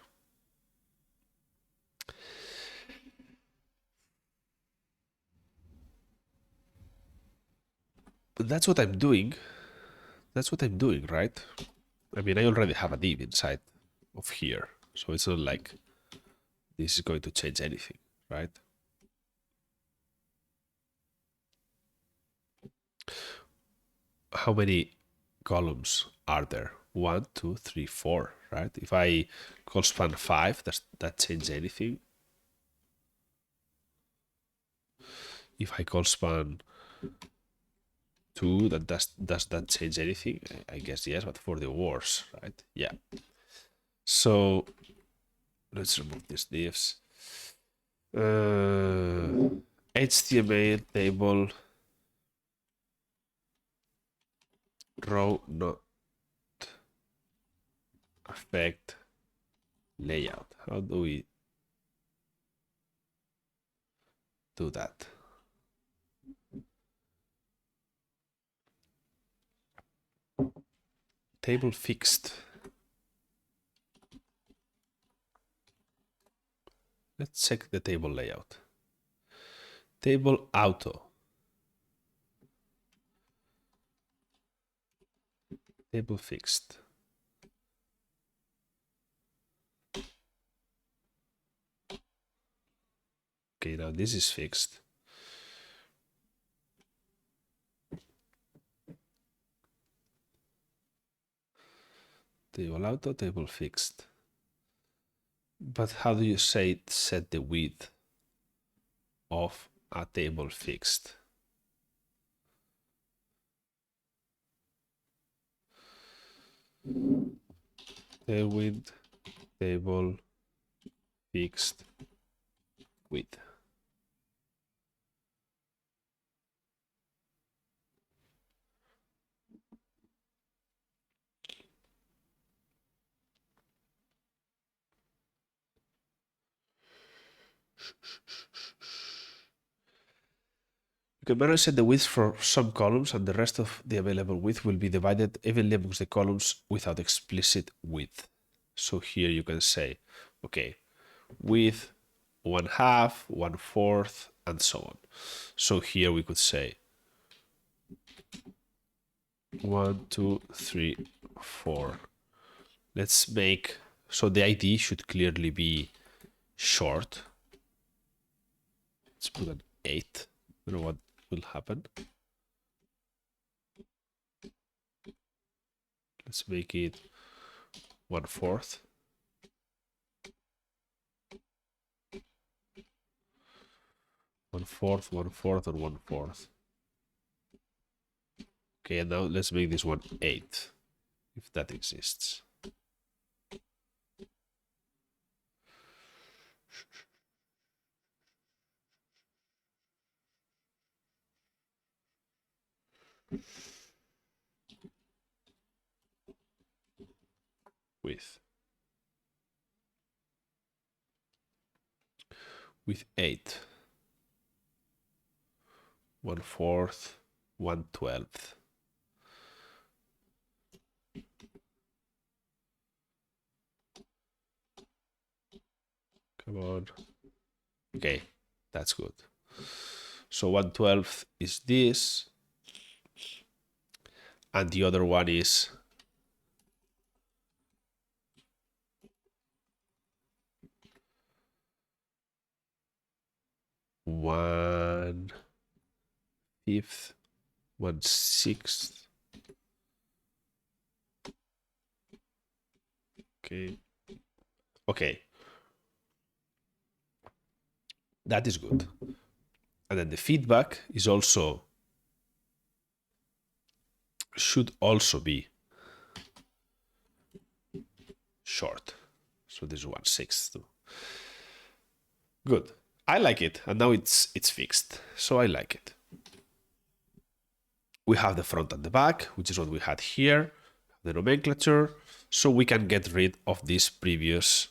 But that's what I'm doing. That's what I'm doing, right? I mean, I already have a div inside of here. So it's not like this is going to change anything, right? How many columns are there? 1, 2, 3, 4, right? If I call span 5, does that change anything? If I call span 2, does that change anything? I guess yes, but for the worse, right? Yeah. So let's remove these divs. HTML table row not affect layout. How do we do that? Table fixed. Let's check the table layout. Table auto. Table fixed. Okay, now this is fixed. Table auto, table fixed. But how do you say set the width of a table fixed? Tailwind table fixed width. You can manually set the width for some columns, and the rest of the available width will be divided evenly amongst the columns without explicit width. So here you can say, okay, width 1/2, 1/4, and so on. So here we could say 1, 2, 3, 4. Let's make, so the ID should clearly be short. Let's put an 8. I don't know what will happen. Let's make it 1/4. 1/4, 1/4, and 1/4. Okay, and now let's make this one 8, if that exists. With 8, 1/4, 1/12. Come on. Okay, that's good. So 1/12 is this, and the other one is 1/5, 1/6. Okay. Okay. That is good. And then the feedback is also should also be short. So this is 1/6 too. Good. I like it. And now it's fixed. So I like it. We have the front and the back, which is what we had here, the nomenclature. So we can get rid of this previous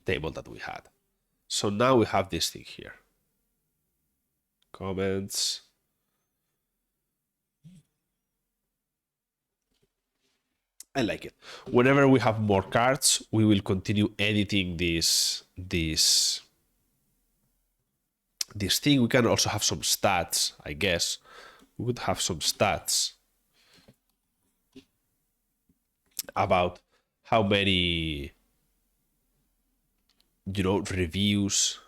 table that we had. So now we have this thing here. Comments. I like it. Whenever we have more cards, we will continue editing this thing. We can also have some stats, I guess. We would have some stats about how many, reviews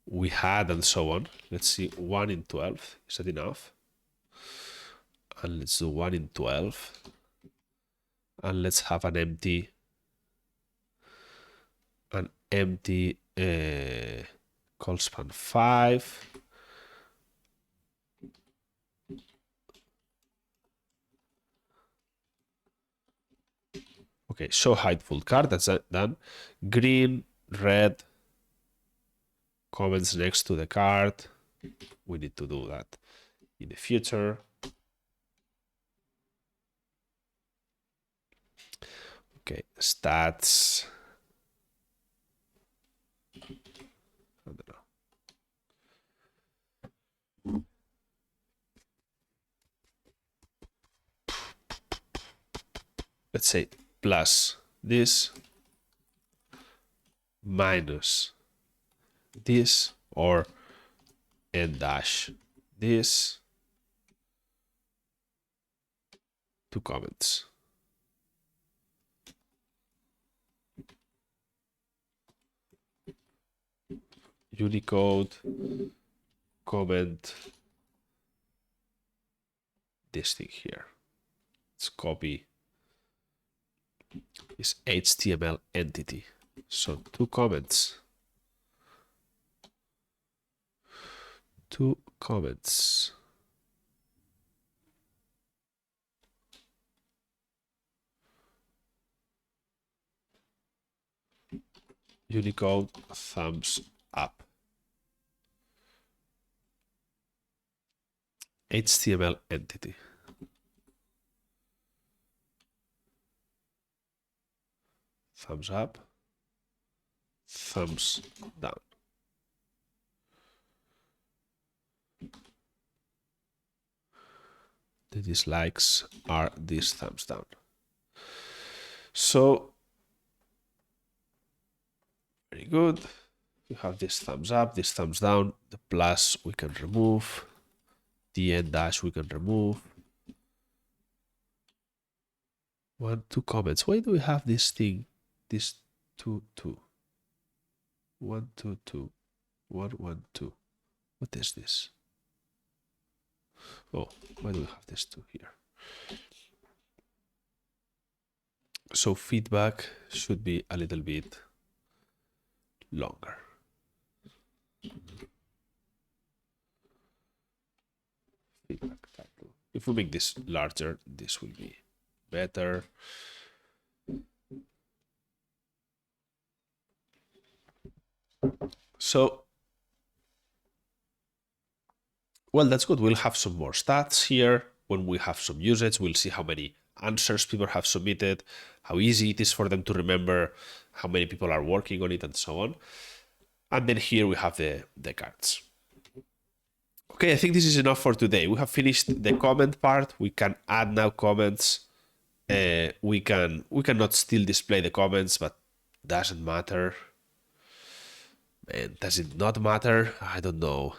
we had and so on. Let's see, 1 in 12. Is that enough? And let's do 1 in 12. And let's have an empty call span 5. Okay, show hide full card. That's done. Green, red, comments next to the card. We need to do that in the future. Okay, stats. I don't know. Let's say plus this minus this, or n dash this. 2 comments. Unicode comment this thing here. Let's copy this HTML entity. So 2 comments. 2 comments. Unicode thumbs up. HTML entity. Thumbs up. Thumbs down. The dislikes are these thumbs down. So, very good. We have this thumbs up, this thumbs down. The plus we can remove. The n dash we can remove. 1, 2 comments. Why do we have this thing? This 2, 2. 1, 2, 2. 1, 1, 2. What is this? Oh, why do we have this 2 here? So feedback should be a little bit longer. Feedback. If we make this larger, this will be better. So, well, that's good. We'll have some more stats here. When we have some usage, we'll see how many answers people have submitted, how easy it is for them to remember, how many people are working on it, and so on. And then here we have the cards. Okay, I think this is enough for today. We have finished the comment part. We can add now comments. We cannot still display the comments, but doesn't matter. And does it not matter? I don't know.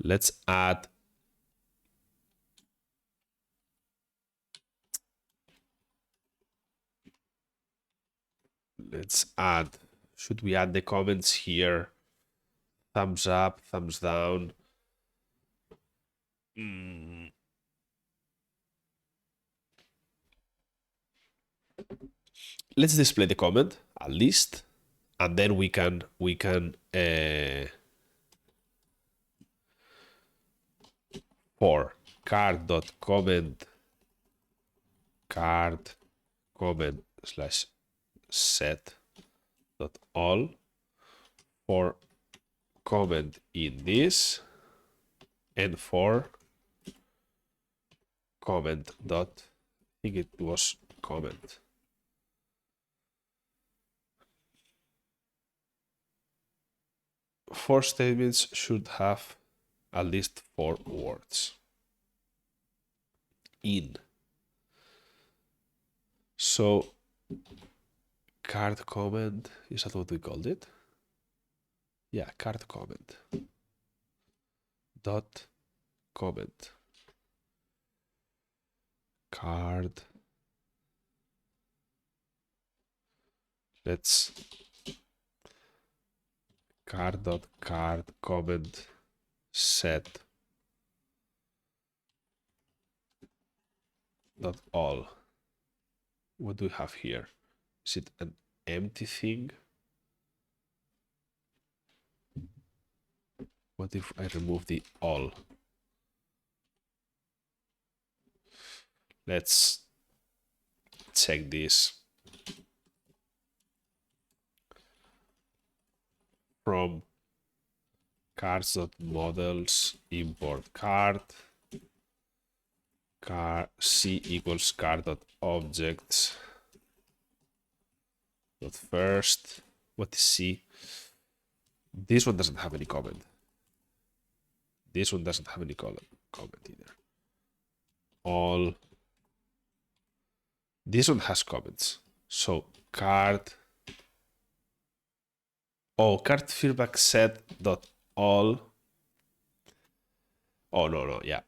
Let's add. Should we add the comments here? Thumbs up, thumbs down. Let's display the comment at least, and then we can for card.comment /set dot all for comment in this and for comment dot, I think it was comment. Four statements should have at least 4 words in. So card comment, is that what we called it? Yeah, card comment dot comment card. Let's card.card comment set dot all. What do we have here? Is it an empty thing? What if I remove the all? Let's check this. From cards.models import card c equals card.objects dot first. What is c? This one doesn't have any comment. This one doesn't have any comment either. All. This one has comments. So card. Oh, card feedback set dot all. Oh no, yeah.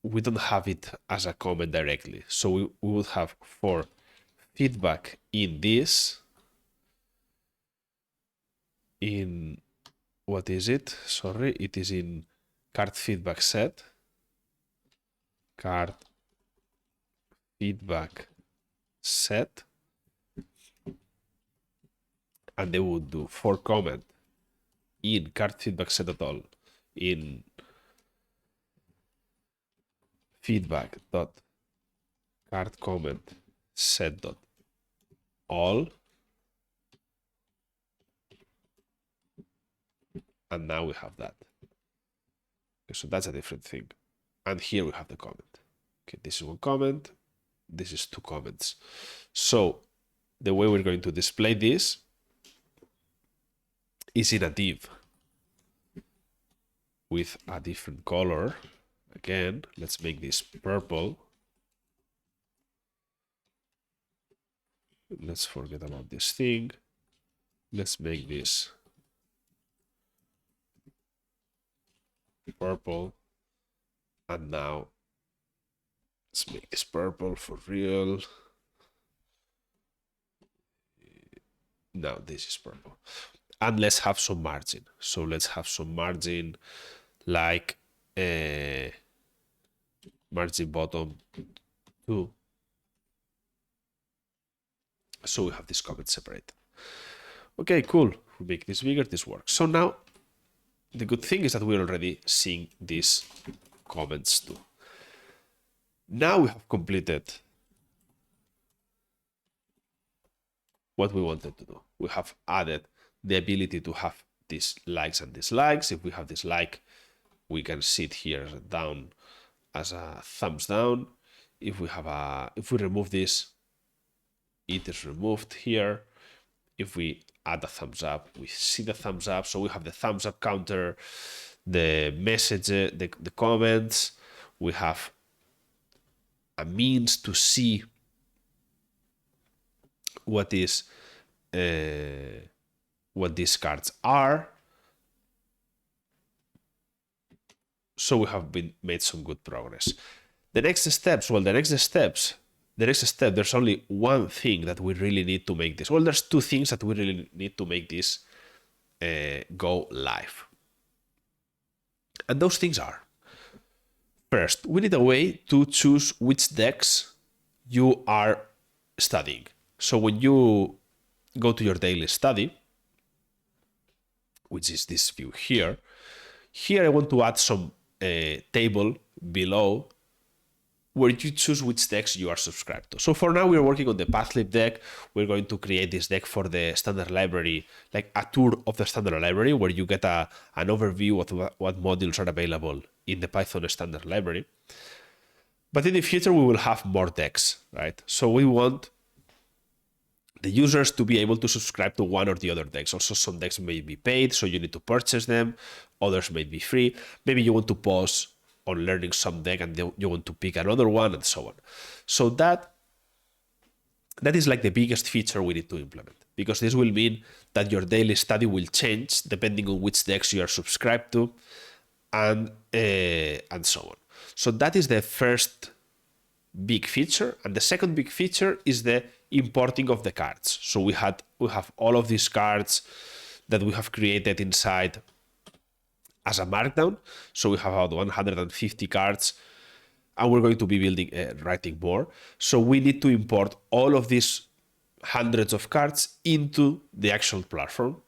We don't have it as a comment directly. So we would have for feedback in this. In what is it? Sorry, it is in card feedback set. Card feedback set. And they would do for comment in card feedback set at all in feedback dot card comment set dot all, and now we have that. Okay, so that's a different thing. And here we have the comment. Okay, this is one comment, this is 2 comments. So the way we're going to display this is in a div with a different color. Again, let's make this purple. Let's forget about this thing. Let's make this purple. And now let's make this purple for real. Now this is purple. And let's have some margin. So let's have some margin like margin bottom 2. So we have this comment separate. Okay, cool. We make this bigger, this works. So now the good thing is that we're already seeing this comments too. Now we have completed what we wanted to do. We have added the ability to have these likes and dislikes. If we have dislike, we can see it here down as a thumbs down. If we remove this, it is removed here. If we add a thumbs up, we see the thumbs up. So we have the thumbs up counter, the message, the comments. We have a means to see what these cards are. So we have made some good progress. The next steps, there's only one thing that we really need to make this. Well, there's two things that we really need to make this go live. And those things are, first, we need a way to choose which decks you are studying. So when you go to your daily study, which is this view here, I want to add some table below where you choose which decks you are subscribed to. So for now, we're working on the Pathlib deck. We're going to create this deck for the standard library, like a tour of the standard library where you get an overview of what modules are available in the Python standard library. But in the future, we will have more decks, right? So we want the users to be able to subscribe to one or the other decks. Also, some decks may be paid, so you need to purchase them. Others may be free. Maybe you want to pause on learning some deck and you want to pick another one and so on. So that is like the biggest feature we need to implement, because this will mean that your daily study will change depending on which decks you are subscribed to and so on. So that is the first big feature. And the second big feature is the importing of the cards. So we have all of these cards that we have created inside as a markdown. So we have about 150 cards, and we're going to be writing more. So we need to import all of these hundreds of cards into the actual platform,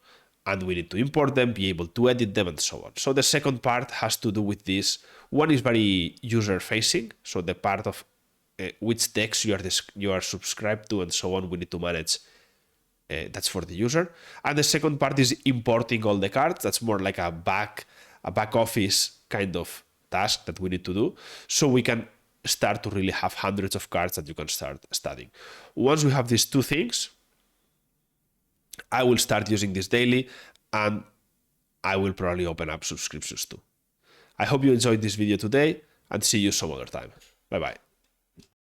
and we need to import them, be able to edit them, and so on. So the second part has to do with this. One is very user-facing, so the part of which decks you are subscribed to and so on, we need to manage. That's for the user. And the second part is importing all the cards. That's more like a back office kind of task that we need to do, so we can start to really have hundreds of cards that you can start studying. Once we have these two things, I will start using this daily, and I will probably open up subscriptions too. I hope you enjoyed this video today, and see you some other time. Bye-bye.